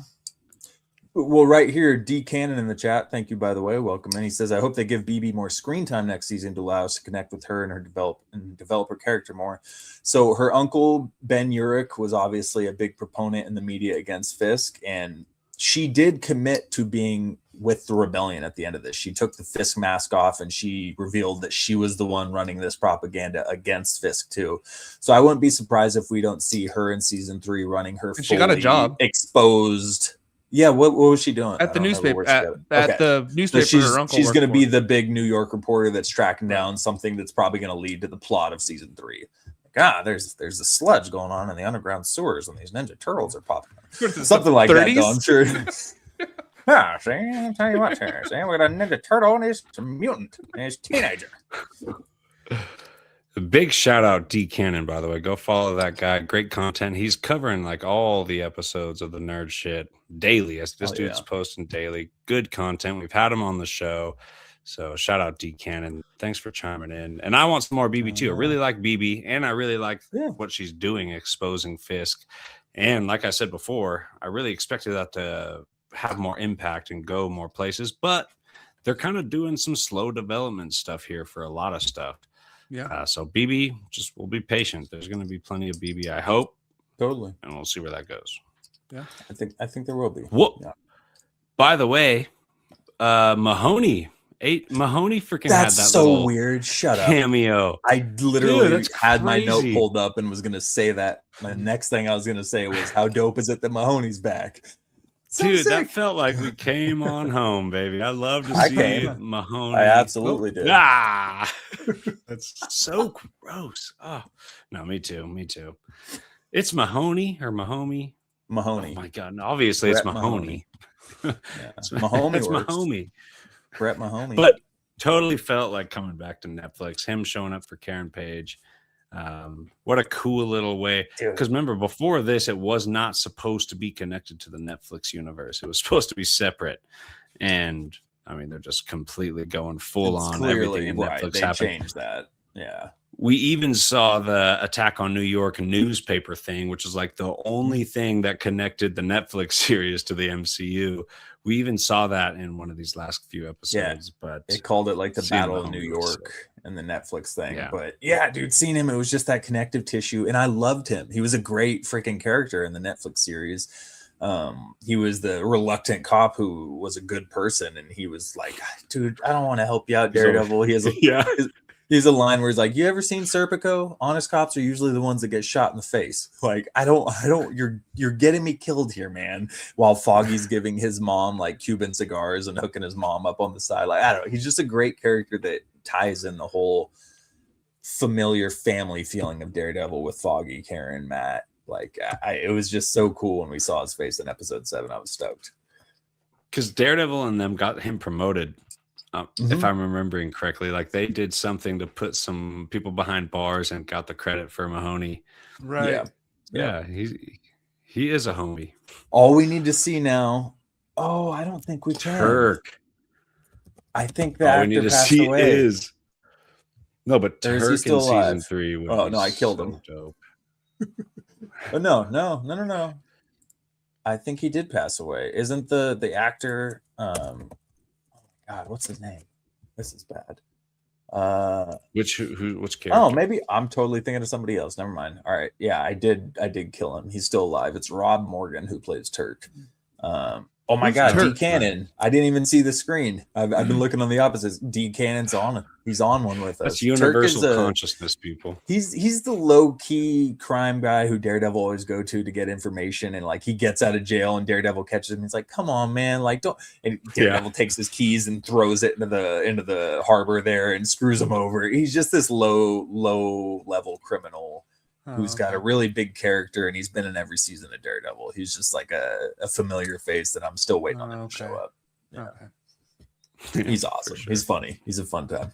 Well, right here, D Cannon in the chat. Thank you, by the way. Welcome in. He says, I hope they give BB more screen time next season to allow us to connect with her and develop her character more. So her uncle, Ben Urich, was obviously a big proponent in the media against Fisk. And she did commit to being with the rebellion at the end of this. She took the Fisk mask off and she revealed that she was the one running this propaganda against Fisk too. So I wouldn't be surprised if we don't see her in season 3 running her
she got a job
exposed. Yeah, what was she doing?
At the newspaper. At the newspaper,
so
her uncle
she's going to be the big New York reporter that's tracking down something that's probably going to lead to the plot of season 3. There's a sludge going on in the underground sewers, and these Ninja Turtles are popping up. Something like 30s? That, though, I'm sure. Yeah, see, I'll tell you what, here. See, we got a Ninja Turtle, and he's a mutant, and he's a teenager.
A big shout out D Cannon, by the way. Go follow that guy. Great content. He's covering like all the episodes of the nerd shit daily. This dude's posting daily. Good content. We've had him on the show. So shout out D Cannon. Thanks for chiming in. And I want some more BB too. I really like BB, and I really like what she's doing, exposing Fisk. And like I said before, I really expected that to have more impact and go more places, but they're kind of doing some slow development stuff here for a lot of stuff.
Yeah.
So BB, we'll be patient. There's going to be plenty of BB, I hope.
Totally.
And we'll see where that goes.
Yeah. I think there will be.
Well, by the way, Mahoney freaking had that
so weird. Shut up.
Cameo.
I literally had my note pulled up and was going to say that. The next thing I was going to say was, how dope is it that Mahoney's back?
Dude, that felt like we came on home, baby. I love to see Mahoney.
I absolutely did.
That's so gross. Oh, no, me too. It's Mahoney or Mahomey.
Mahoney.
Oh my God! No, obviously,
Brett
it's Mahoney.
It's Mahoney.
It's Mahoney.
Brett Mahoney.
But totally felt like coming back to Netflix. Him showing up for Karen Page. What a cool little way. Because remember, before this, it was not supposed to be connected to the Netflix universe. It was supposed to be separate. And I mean, they're just completely going full on everything in Netflix.
They changed that. Yeah.
We even saw the Attack on New York newspaper thing, which is like the only thing that connected the Netflix series to the MCU. We even saw that in one of these last few episodes. But
it called it like the Battle of New York and the Netflix thing. Yeah. But yeah, dude, seeing him, it was just that connective tissue. And I loved him. He was a great freaking character in the Netflix series. He was the reluctant cop who was a good person. And he was like, dude, I don't want to help you out, Daredevil. He has He's a line where he's like, "You ever seen Serpico? Honest cops are usually the ones that get shot in the face. Like, I don't. You're getting me killed here, man." While Foggy's giving his mom like Cuban cigars and hooking his mom up on the side. Like, I don't know. He's just a great character that ties in the whole familiar family feeling of Daredevil with Foggy, Karen, Matt. Like, it was just so cool when we saw his face in episode 7. I was stoked
because Daredevil and them got him promoted. If I'm remembering correctly, like they did something to put some people behind bars and got the credit for Mahoney.
Right.
Yeah. He is a homie.
All we need to see now. Oh, I don't think we can.
Turk.
I think that
we need to see away. Is no, but Turk in season 3.
Oh no, I killed him.
Dope.
But no. I think he did pass away. Isn't the actor? God, what's his name? This is bad.
Which character?
Oh, maybe I'm totally thinking of somebody else. Never mind. All right, yeah, I did kill him. He's still alive. It's Rob Morgan who plays Turk. Oh my God,
Turk?
D Cannon! I didn't even see the screen. I've been looking on the opposites. D Cannon's on. He's on one with us.
That's universal consciousness, people.
He's the low key crime guy who Daredevil always go to get information, and like he gets out of jail and Daredevil catches him. He's like, "Come on, man! Like don't." And Daredevil takes his keys and throws it into the harbor there and screws him over. He's just this low level criminal. Who's got a really big character, and he's been in every season of Daredevil. He's just like a familiar face that I'm still waiting on him to show up. Yeah. Okay. He's awesome. Sure. He's funny. He's a fun time.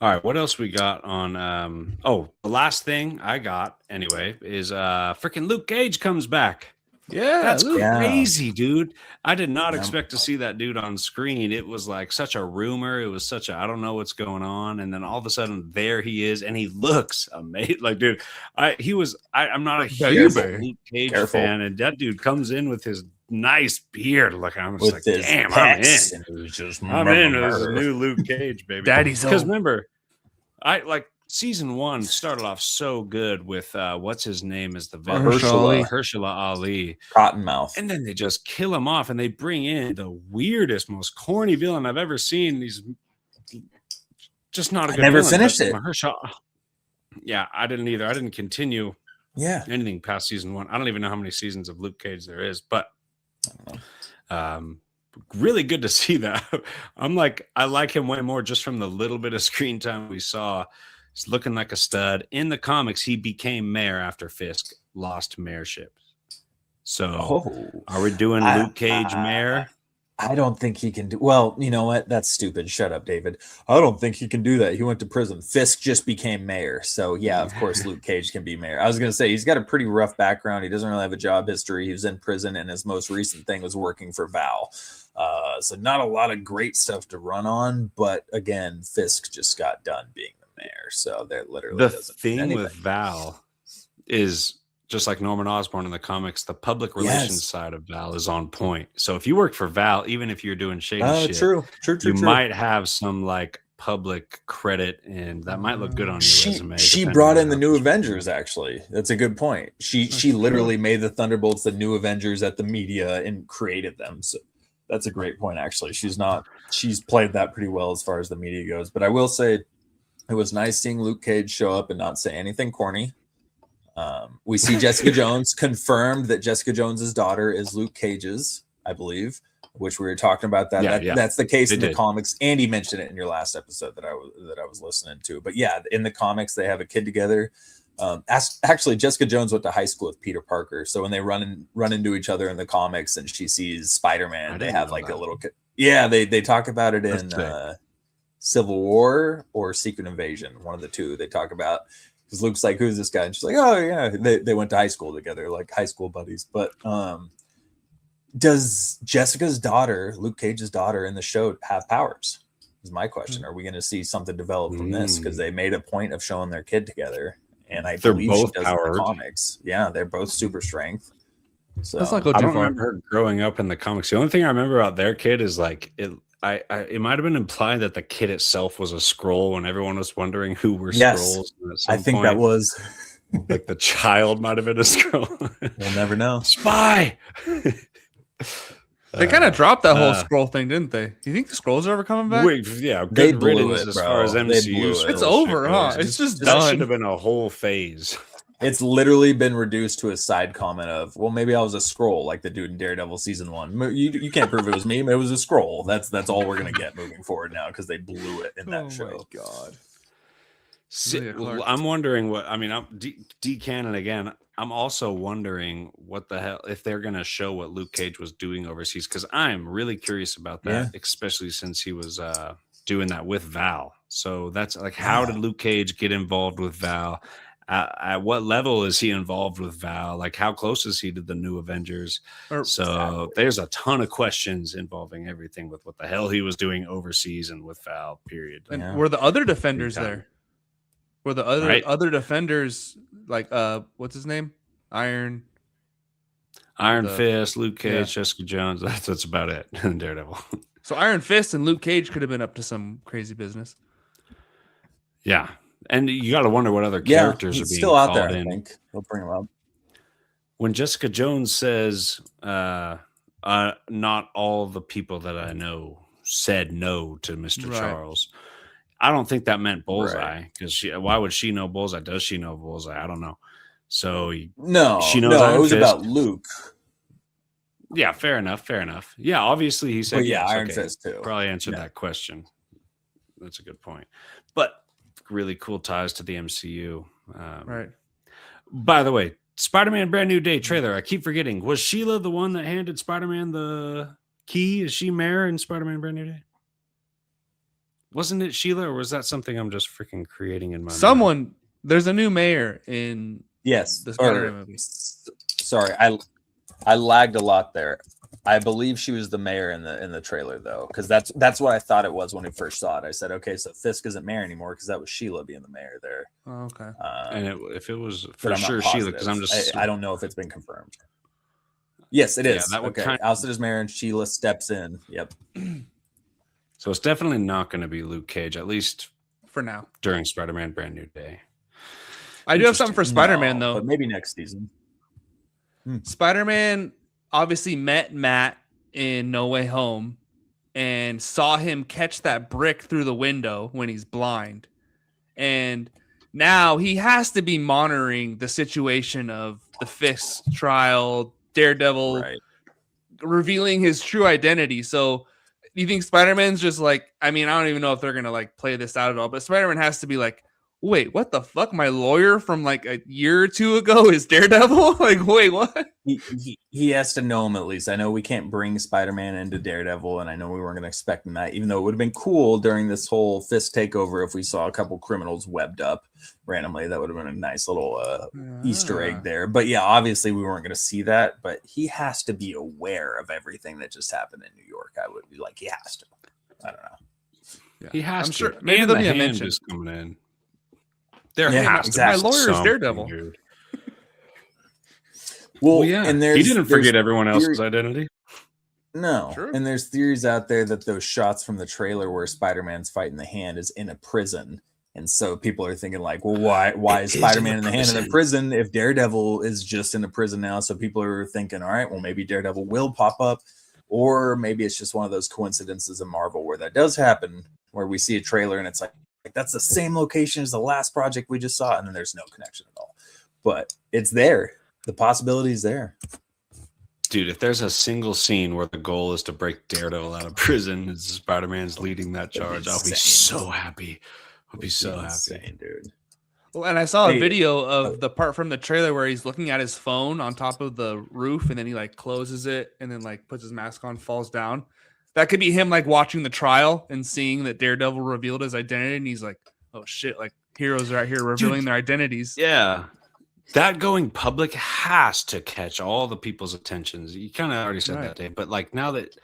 All right, what else we got on? The last thing I got anyway is freaking Luke Cage comes back.
Yeah,
that's crazy, dude. I did not expect to see that dude on screen. It was like such a rumor. It was such a I don't know what's going on, and then all of a sudden there he is, and he looks amazing. Like, dude, I'm not a huge Luke Cage fan, and that dude comes in with his nice beard. Like, I'm just like, damn, I'm in. I'm in with this new Luke Cage, baby.
Daddy's
because remember, Season 1 started off so good with what's his name is the villain, Mahershala Ali,
Cottonmouth,
and then they just kill him off, and they bring in the weirdest, most corny villain I've ever seen. He's just not a good.
Never
villain,
finished it.
Yeah, I didn't either. I didn't continue. Anything past season 1. I don't even know how many seasons of Luke Cage there is, but really good to see that. I like him way more just from the little bit of screen time we saw. He's looking like a stud. In the comics, he became mayor after Fisk lost mayorship. So, are we doing Luke Cage mayor?
I don't think he can do. Well, you know what? That's stupid. Shut up, David. I don't think he can do that. He went to prison. Fisk just became mayor. So, yeah, of course, Luke Cage can be mayor. I was going to say he's got a pretty rough background. He doesn't really have a job history. He was in prison, and his most recent thing was working for Val. So, not a lot of great stuff to run on. But again, Fisk just got done being mayor, so they're literally
the thing with Val is just like Norman Osborn in the comics. The public relations side of Val is on point. So if you work for Val, even if you're doing shady shit,
true.
You might have some like public credit, and that might look good on your resume.
She brought in the New Avengers. Actually, that's a good point. She literally made the Thunderbolts the New Avengers at the media and created them. So that's a great point. Actually, she's played that pretty well as far as the media goes. But I will say, it was nice seeing Luke Cage show up and not say anything corny. We see Jessica Jones confirmed that Jessica Jones's daughter is Luke Cage's, I believe, which we were talking about that. That's the case in the comics. Andy mentioned it in your last episode that I was listening to. But yeah, in the comics, they have a kid together. Actually, Jessica Jones went to high school with Peter Parker. So when they run into each other in the comics and she sees Spider-Man, they have like a little kid. Yeah, they talk about it in Civil War or Secret Invasion, one of the two. They talk about, because Luke's like, who's this guy? And she's like, oh yeah, they went to high school together, like high school buddies. But does Jessica's daughter, Luke Cage's daughter in the show, have powers? Is my question. Are we going to see something develop from this? Because they made a point of showing their kid together, and I believe she does in the comics. Yeah, they're both super strength. So
let's not go too
I don't
far.
remember her growing up in the comics. The only thing I remember about their kid is like it might have been implied that the kid itself was a Skrull when everyone was wondering who were Skrulls.
I think that was
like the child might have been a Skrull.
We'll never know.
Spy.
They kind of dropped that whole scroll thing, didn't they? Do you think the scrolls are ever coming back?
Yeah,
They
good
blew
riddance
it,
as
bro.
far as
They
MCU.
blew it.
scroll
It's
shit
over, huh?
goes.
It's just
that
done.
should have been a whole phase.
It's literally been reduced to a side comment of, well, maybe I was a scroll, like the dude in Daredevil season 1. You can't prove it was me. It was a scroll. That's all we're gonna get moving forward now because they blew it in that show.
Oh my god.
I'm wondering what I mean. I'm D Cannon again. I'm also wondering what the hell if they're going to show what Luke Cage was doing overseas because I'm really curious about that, especially since he was doing that with Val. So that's like, how did Luke Cage get involved with Val? At what level is he involved with Val? Like, how close is he to the new Avengers? There's a ton of questions involving everything with what the hell he was doing overseas and with Val. Period.
And were the other defenders there? Were the other defenders like what's his name? Iron
Fist, Luke Cage, Jessica Jones. That's about it. Daredevil.
So Iron Fist and Luke Cage could have been up to some crazy business.
Yeah, and you got to wonder what other characters are being
still out there.
in.
I think they'll bring him up.
When Jessica Jones says, "Not all the people that I know said no to Mr. Charles." I don't think that meant Bullseye because why would she know Bullseye? Does she know Bullseye? I don't know. So she knows.
No, it was about Luke.
Yeah, fair enough. Yeah, obviously he said yes.
Iron Fist too.
Probably answered that question. That's a good point. But really cool ties to the MCU.
Right.
By the way, Spider-Man Brand New Day trailer. I keep forgetting. Was Sheila the one that handed Spider-Man the key? Is she mayor in Spider-Man Brand New Day? Wasn't it Sheila, or was that something I'm just freaking creating in my mind?
There's a new mayor in the Spider-Man movie.
Sorry, I lagged a lot there. I believe she was the mayor in the trailer though, because that's what I thought it was when we first saw it. I said, okay, so Fisk isn't mayor anymore because that was Sheila being the mayor there.
Oh, okay.
And if it was for sure Sheila, because
I don't know if it's been confirmed. Yes, it is.
That would
ousted as mayor and Sheila steps in. Yep.
So it's definitely not going to be Luke Cage, at least
for now,
during Spider-Man Brand New Day.
I do have something for Spider-Man though,
but maybe next season.
Spider-Man obviously met Matt in No Way Home and saw him catch that brick through the window when he's blind. And now he has to be monitoring the situation of the Fisk trial, Daredevil revealing his true identity. So do you think Spider-Man's just like, I mean, I don't even know if they're going to like play this out at all, but Spider-Man has to be like, wait, what the fuck? My lawyer from like a year or two ago is Daredevil? Like, wait, what?
He has to know him at least. I know we can't bring Spider-Man into Daredevil, and I know we weren't going to expect him that, even though it would have been cool during this whole Fisk takeover if we saw a couple criminals webbed up randomly. That would have been a nice little Easter egg there. But yeah, obviously we weren't going to see that, but he has to be aware of everything that just happened in New York. I would be like, he has to. I don't know.
Yeah. He has to.
Sure. Maybe there'll be a mention
coming in.
My
lawyer is Daredevil.
Dude.
Well, yeah, and
he didn't forget everyone else's identity.
No,
True.
And there's theories out there that those shots from the trailer where Spider-Man's fighting the Hand is in a prison, and so people are thinking like, well, why is Spider-Man in the Hand in a prison if Daredevil is just in a prison now? So people are thinking, all right, well, maybe Daredevil will pop up, or maybe it's just one of those coincidences in Marvel where that does happen, where we see a trailer and it's like that's the same location as the last project we just saw, and then there's no connection at all. But it's there. The possibility is there.
Dude, if there's a single scene where the goal is to break Daredevil out of prison and Spider-Man's leading that charge, I'll be so happy. I'll be so happy,
dude.
Well, and I saw a video of the part from the trailer where he's looking at his phone on top of the roof, and then he like closes it and then like puts his mask on, falls down. That could be him like watching the trial and seeing that Daredevil revealed his identity, and he's like, "Oh shit!" Like heroes are out here revealing their identities.
Yeah, that going public has to catch all the people's attentions. You kind of already said that, Dave, but like now that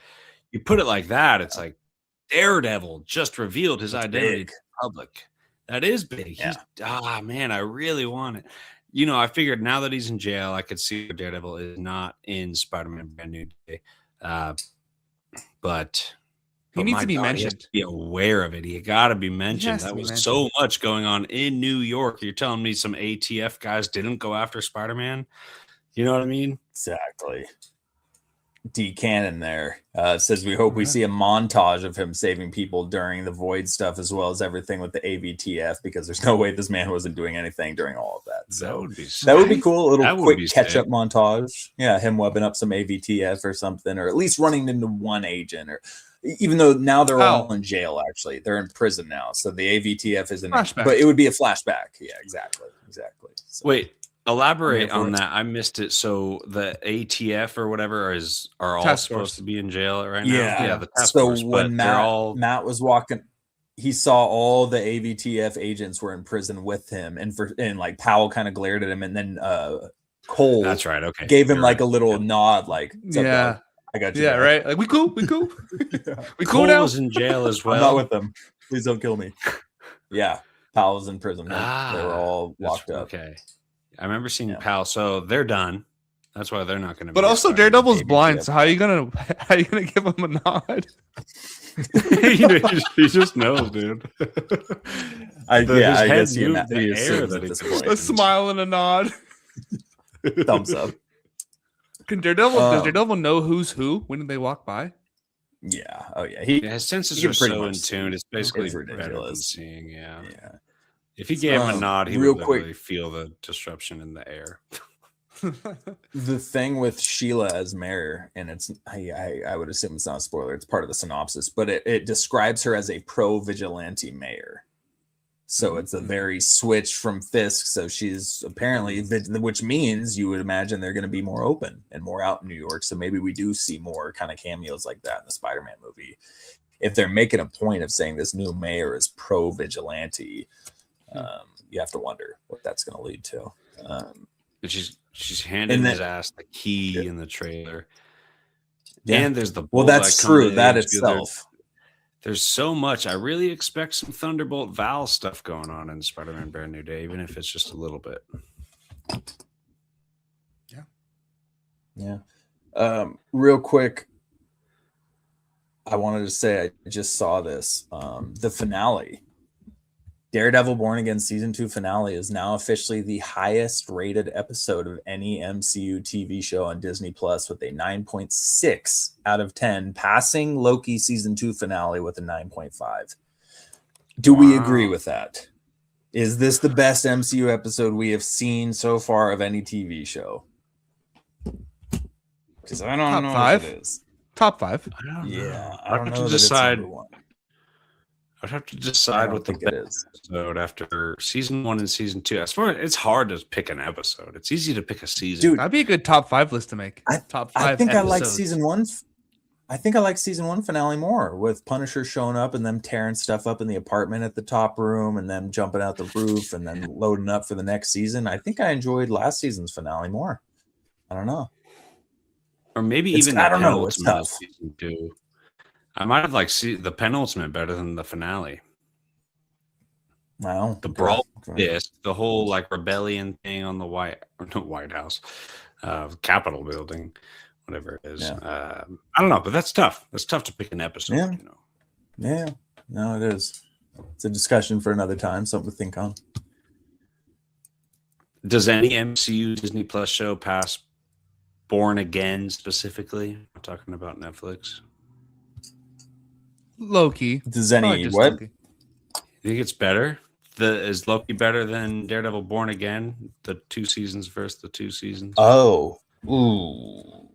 you put it like that, it's like Daredevil just revealed his identity to the public. That is big. Yeah. Man, I really want it. You know, I figured now that he's in jail, I could see Daredevil is not in Spider-Man Brand New Day. But
he needs to be mentioned.
He has to be aware of it. He got to be mentioned. That was so much going on in New York. You're telling me some ATF guys didn't go after Spider-Man? You know what I mean?
Exactly. D Cannon there says we hope we see a montage of him saving people during the Void stuff as well as everything with the AVTF, because there's no way this man wasn't doing anything during all of that. So that would be cool. A little quick catch up montage. Yeah, him webbing up some AVTF or something, or at least running into one agent, or even though now they're all in jail. Actually, they're in prison now, so the AVTF isn't. But it would be a flashback. Yeah, exactly. So,
wait. Elaborate on that. I missed it. So the ATF or whatever are all supposed to be in jail right now.
Yeah.
The task force.
When Matt was walking, he saw all the AVTF agents were in prison with him, and like Powell kind of glared at him, and then Cole.
That's right. Okay.
Gave him a little nod, like,
yeah,
I got you.
Yeah, right. Like we cool. We cool
Cole
now.
Was in jail as well.
I'm not with them. Please don't kill me. Yeah, Powell's in prison. They were all locked up.
Okay. I remember seeing Pal, so they're done. That's why they're not going to.
But also, Daredevil's blind, so how are you gonna give him a nod?
he just knows, dude.
I guess he assumes at this point.
A smile and a nod.
Thumbs up.
Does Daredevil know who's who when they walk by?
Yeah. Oh yeah.
His senses are so in tune. It's basically better than seeing. Yeah. If he gave him a nod, he would literally feel the disruption in the air.
The thing with Sheila as mayor, and it's I would assume it's not a spoiler, it's part of the synopsis, but it describes her as a pro-vigilante mayor. So it's a very switch from Fisk. So she's apparently, which means you would imagine they're going to be more open and more out in New York. So maybe we do see more kind of cameos like that in the Spider-Man movie. If they're making a point of saying this new mayor is pro-vigilante, you have to wonder what that's going to lead to.
But she's handing his ass the key in the trailer. And there's the
that's true. That itself.
There's so much. I really expect some Thunderbolt Val stuff going on in Spider-Man Brand New Day, even if it's just a little bit.
Yeah. Real quick, I wanted to say I just saw this. The finale. Daredevil Born Again Season 2 finale is now officially the highest rated episode of any MCU TV show on Disney Plus with a 9.6 out of 10, passing Loki Season 2 finale with a 9.5. Do we agree with that? Is this the best MCU episode we have seen so far of any TV show? Because I don't know if it is.
Top 5.
I don't know that it's number 1.
I'd have to decide what the best episode after season 1 and season 2. I swear it's hard to pick an episode. It's easy to pick a season.
Dude, that'd be a good top 5 list to make. Top 5.
I think episodes. I like season 1. I think I like season 1 finale more, with Punisher showing up and them tearing stuff up in the apartment at the top room and them jumping out the roof and then loading up for the next season. I think I enjoyed last season's finale more. I don't know.
Or maybe even I don't know. It's tough. Season 2. I might have liked the penultimate better than the finale.
Wow.
The brawl disc, the whole like rebellion thing on the White House, Capitol building, whatever it is. I don't know, but that's tough. That's tough to pick an episode.
Yeah. Yeah. No, it is. It's a discussion for another time. Something to think on.
Does any MCU Disney Plus show pass Born Again specifically? I'm talking about Netflix.
Loki.
Does any what?
Loki. You think it's better? Is Loki better than Daredevil Born Again? The 2 seasons versus the 2 seasons?
Oh. Ooh.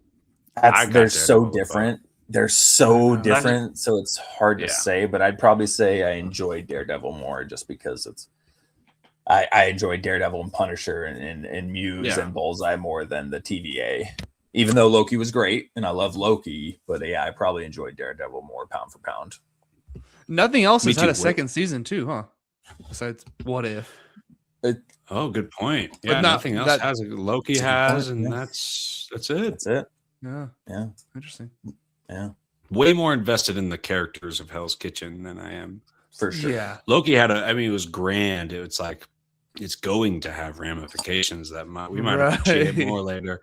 They're so different. They're so different, so it's hard to say, but I'd probably say I enjoyed Daredevil more just because I enjoyed Daredevil and Punisher and Muse and Bullseye more than the TVA. Even though Loki was great, and I love Loki, but I probably enjoyed Daredevil more pound for pound.
Nothing else has had a second season too, huh? Besides What If.
Good point. Yeah, nothing else has. Loki has, and that's it.
That's it.
Yeah. Interesting.
Yeah.
Way more invested in the characters of Hell's Kitchen than I am.
For sure.
Yeah.
Loki had it was grand. It's like, it's going to have ramifications that we might appreciate more later.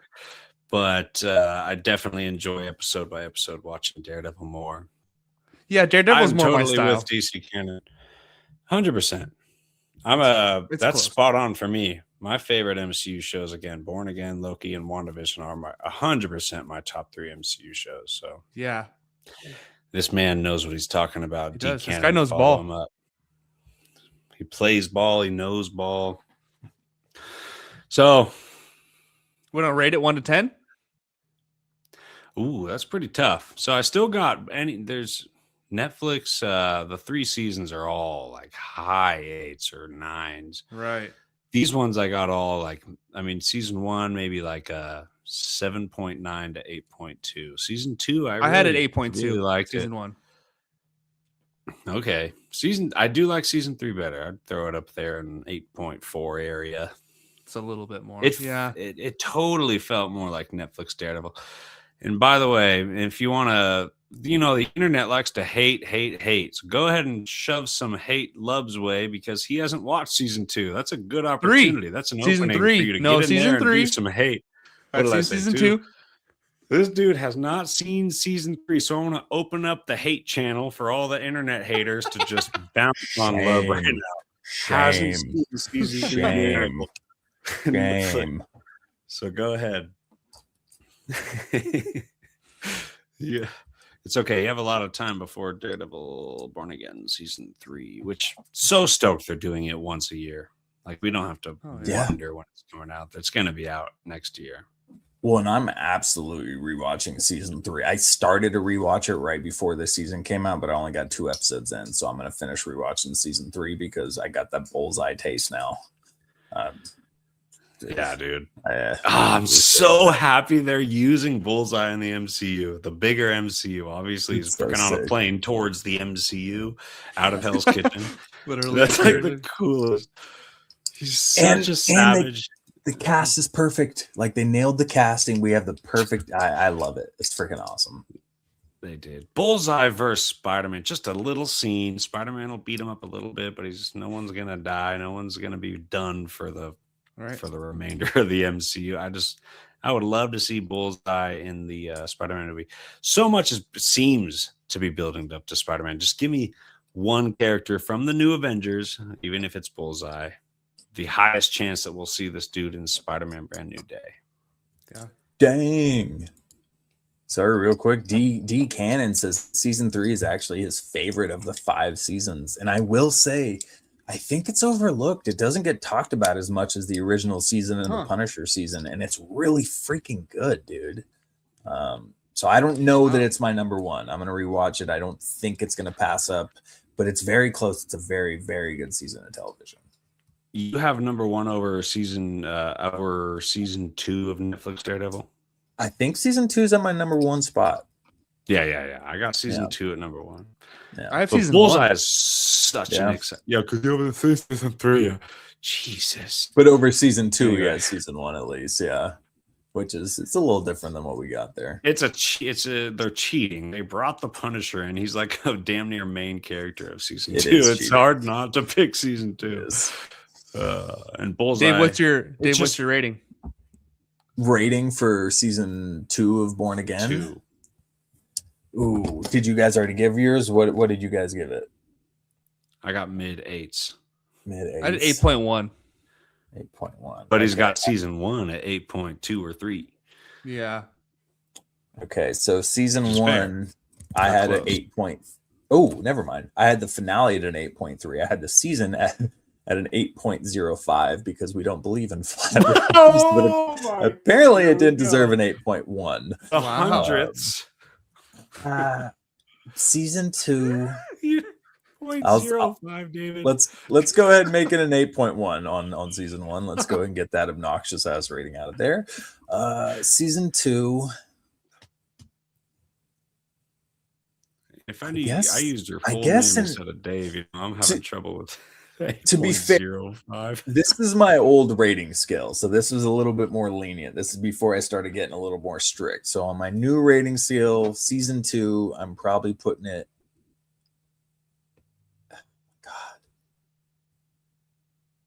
But I definitely enjoy episode by episode watching Daredevil more.
Yeah, Daredevil's more
totally
my style.
with DC Canon. 100%. That's close. Spot on for me. My favorite MCU shows, again, Born Again, Loki, and WandaVision are 100% my top 3 MCU shows. So
Yeah,
this man knows what he's talking about.
he
D
does. This
Cannon,
guy knows
follow
ball.
him up. He plays ball. He knows ball. So,
we're gonna rate it 1 to 10.
ooh, that's pretty tough. So I still got there's Netflix. The 3 seasons are all like high 8s or 9s.
Right.
These ones I got all like, season 1 maybe like 7.9 to 8.2. Season 2,
I had it
really
8.2.
really liked
season
it.
1.
Okay, I do like season 3 better. I'd throw it up there in 8.4 area.
It's a little bit more.
It totally felt more like Netflix Daredevil. And by the way, if you want to, the internet likes to hate. So go ahead and shove some hate Love's way because he hasn't watched season 2. That's a good opportunity. That's an
Season
opening
3.
for you to
No,
get in
season
there and
3.
do some hate.
I've seen season 2.
This dude has not seen season 3, so I want to open up the hate channel for all the internet haters to just bounce on Love right now. Hasn't seen season 3 Daredevil.
Shame.
So go ahead. Yeah, it's okay. You have a lot of time before Daredevil Born Again season 3, which so stoked they're doing it once a year. Like we don't have to wonder when it's coming out. It's going to be out next year.
Well, and I'm absolutely rewatching season 3. I started to rewatch it right before this season came out, but I only got 2 episodes in, so I'm going to finish rewatching season 3 because I got that bullseye taste now.
Yeah, dude.
Oh,
I'm so happy they're using Bullseye in the MCU, the bigger MCU. Obviously, he's freaking on a plane towards the MCU out of Hell's Kitchen.
Literally.
That's like the coolest. He's such a savage.
The cast is perfect. Like they nailed the casting. We have the perfect. I love it. It's freaking awesome.
They did. Bullseye versus Spider-Man. Just a little scene. Spider-Man will beat him up a little bit, but no one's gonna die. No one's gonna be done for the remainder of the MCU. I would love to see Bullseye in the Spider-Man movie. So much seems to be building up to Spider-Man. Just give me one character from the new Avengers, even if it's Bullseye. The highest chance that we'll see this dude in Spider-Man Brand New Day.
Yeah. Dang. Sorry, real quick. D Cannon says season 3 is actually his favorite of the 5 seasons. And I will say, I think it's overlooked. It doesn't get talked about as much as the original season and the Punisher season. And it's really freaking good, dude. So I don't know that it's my number 1. I'm going to rewatch it. I don't think it's going to pass up, but it's very close. It's a very, very good season of television.
You have number 1 over season 2 of Netflix Daredevil?
I think season 2 is at my number 1 spot.
Yeah. I got season 2 at number 1.
Yeah. I have
but
season
Bullseye
1.
is such an exciting. Yeah, because you have the season 3. Jesus.
But over season 2, we got season 1 at least. Yeah. Which is, it's a little different than what we got there.
They're cheating. They brought the Punisher in. He's like a damn near main character of season 2. It's hard not to pick season 2. And Bullseye.
Dave, what's your rating?
Rating for season 2 of Born Again?
2.
Ooh, did you guys already give yours? What did you guys give it?
I got mid-8s.
I did 8.1.
8.1.
But he's got season 1 at 8.2 or 3.
Yeah.
Okay, so season 1, I had an 8. Oh, never mind. I had the finale at an 8.3. I had the season at an 8.05 because we don't believe in flat ratings. But apparently it didn't deserve an 8.1.
The hundredths.
Season 2.
0.05, David.
Let's go ahead and make it an 8.1 on season 1. Let's go ahead and get that obnoxious ass rating out of there. Season 2.
If I used your full name instead of Dave, I'm having trouble with.
To be fair,
0.05.
This is my old rating scale, so this was a little bit more lenient. This is before I started getting a little more strict. So on my new rating scale, season 2, I'm probably putting it.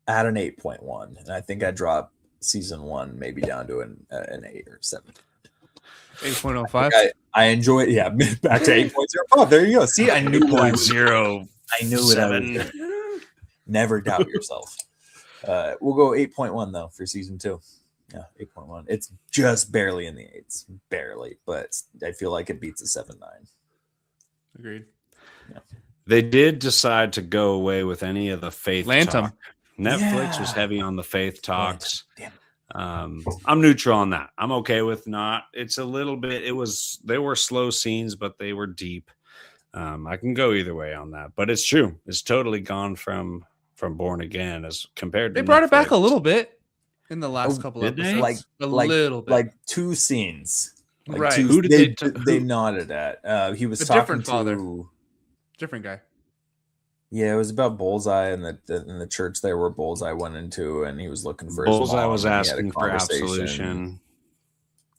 At an 8.1, and I think I dropped season 1 maybe down to an 8 or 7.
8.05.
I enjoy it. Yeah, back to 8.05. There you go. See, I knew
8.07.
I knew it. Never doubt yourself. We'll go 8.1 though for season 2. Yeah, 8.1. It's just barely in the 8s, barely, but I feel like it beats a 7.9.
Agreed.
Yeah.
They did decide to go away with any of the faith
Lantum.
talk. Netflix was
Yeah.
heavy on the faith talks.
Damn it.
I'm neutral on that. I'm okay with not. It's a little bit. They were slow scenes, but they were deep. I can go either way on that, but it's true. It's totally gone from Born Again as compared to
They brought it back a
Netflix.
little bit in the last couple
did they?
episodes.
Like
Little bit.
like 2 scenes. Like
Right.
two,
Who did
they
who-
nodded at? He was
A
talking
different
to
father. Different guy.
Yeah, it was about Bullseye and the church there where Bullseye went into, and he was looking for his
Bullseye
mom,
was
and he had a
asking for
conversation.
absolution.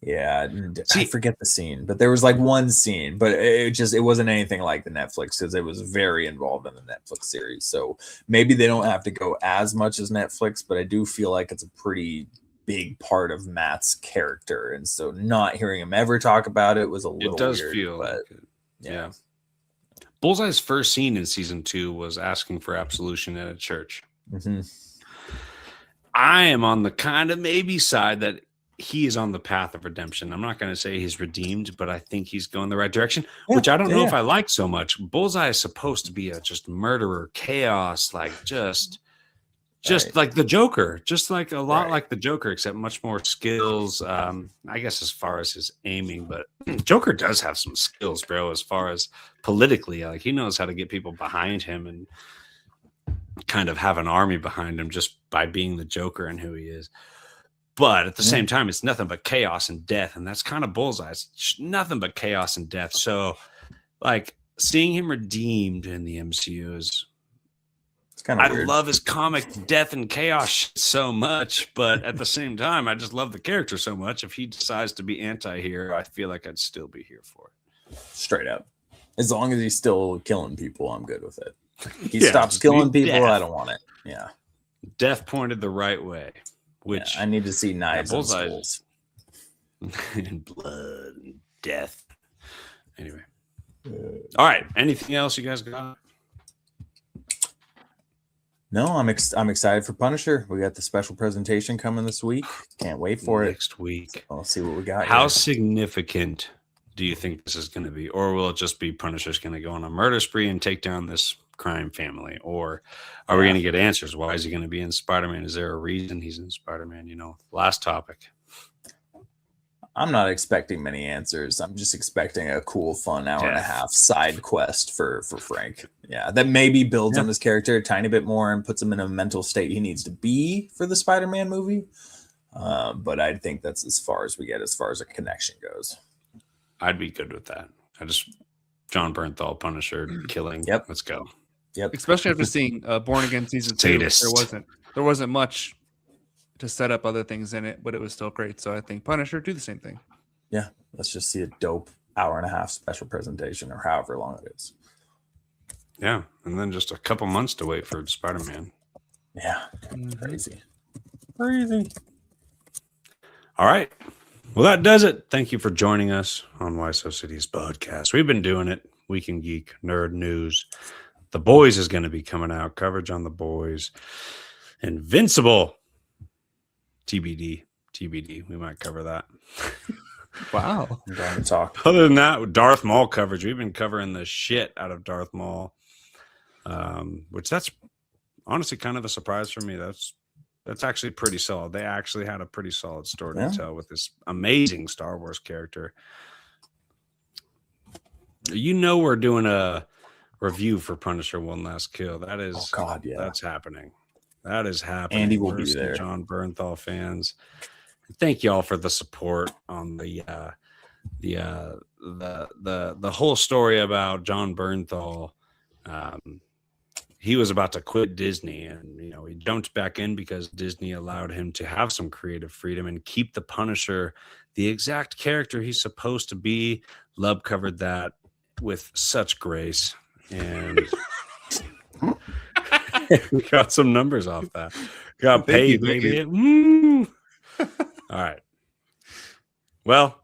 Yeah, and I
See-
forget the scene, but there was like one scene, but it wasn't anything like the Netflix because it was very involved in the Netflix series. So maybe they don't have to go as much as Netflix, but I do feel like it's a pretty big part of Matt's character, and so not hearing him ever talk about it was a little
It does
weird,
feel
but
like it.
yeah.
Bullseye's first scene in season 2 was asking for absolution at a church.
Mhm.
I am on the kind of maybe side that he is on the path of redemption. I'm not going to say he's redeemed, but I think he's going the right direction, which I don't know if I like so much. Bullseye is supposed to be a just murderer, chaos, like just
Right.
like the Joker, just like a lot
Right.
like the Joker, except much more skills. I guess as far as his aiming, but Joker does have some skills, bro. As far as politically, like he knows how to get people behind him and kind of have an army behind him just by being the Joker and who he is. But at the same time, it's nothing but chaos and death, and that's kind of Bullseye. It's nothing but chaos and death. So, like seeing him redeemed in the MCU is.
It's kind of
I
weird.
love his comic death and chaos shit so much, but at the same time, I just love the character so much. If he decides to be anti-hero, I feel like I'd still be here for it.
Straight up. As long as he's still killing people, I'm good with it. He
Yeah,
stops
just
killing
need
people,
death.
I don't want it. Yeah.
Death pointed the right way, which
Yeah, I need to see knives and
Bullseye-
skulls.
and blood and death. Anyway, all right. Anything else you guys got?
No, I'm excited for Punisher. We got the special presentation coming this week. Can't wait for it.
Next week.
I'll see what we got.
How
here.
significant do you think this is going to be? Or will it just be Punisher's going to go on a murder spree and take down this crime family? Or are we
Yeah.
going to get answers? Why is he going to be in Spider-Man? Is there a reason he's in Spider-Man? Last topic.
I'm not expecting many answers. I'm just expecting a cool, fun hour and a
Death.
half side quest for Frank. Yeah, that maybe builds on his character a tiny bit more and puts him in a mental state he needs to be for the Spider-Man movie. But I think that's as far as we get as far as a connection goes.
I'd be good with that. John Bernthal, Punisher, killing.
Yep.
Let's go.
Yep.
Especially after seeing Born Again season 2.
Sadist.
There wasn't much to set up other things in it, but it was still great. So I think Punisher do the same thing.
Yeah. Let's just see a dope hour and a half special presentation or however long it is.
Yeah. And then just a couple months to wait for Spider-Man.
Yeah.
Mhm.
Crazy.
All right. Well, that does it. Thank you for joining us on Why So Cities podcast. We've been doing it. Week in Geek, Nerd News. The Boys is going to be coming out. Coverage on The Boys. Invincible. TBD. We might cover that.
Wow.
I'm going to talk.
Other than that, Darth Maul coverage. We've been covering the shit out of Darth Maul, which that's honestly kind of a surprise for me. That's actually pretty solid. They actually had a pretty solid story
Yeah.
to tell with this amazing Star Wars character. We're doing a review for Punisher One Last Kill. That is,
Oh, God, yeah.
that's happening. That is happening.
Andy will be
We're some
there.
John Bernthal fans. Thank y'all for the support on the whole story about John Bernthal. He was about to quit Disney, and he jumped back in because Disney allowed him to have some creative freedom and keep the Punisher the exact character he's supposed to be. Lub covered that with such grace, and we got some numbers off that. Got paid,
Thank
baby.
you.
Woo! All right. Well,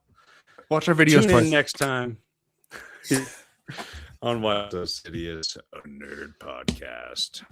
Watch our videos
tune
twice.
in next time on Why So City is a Nerd Podcast.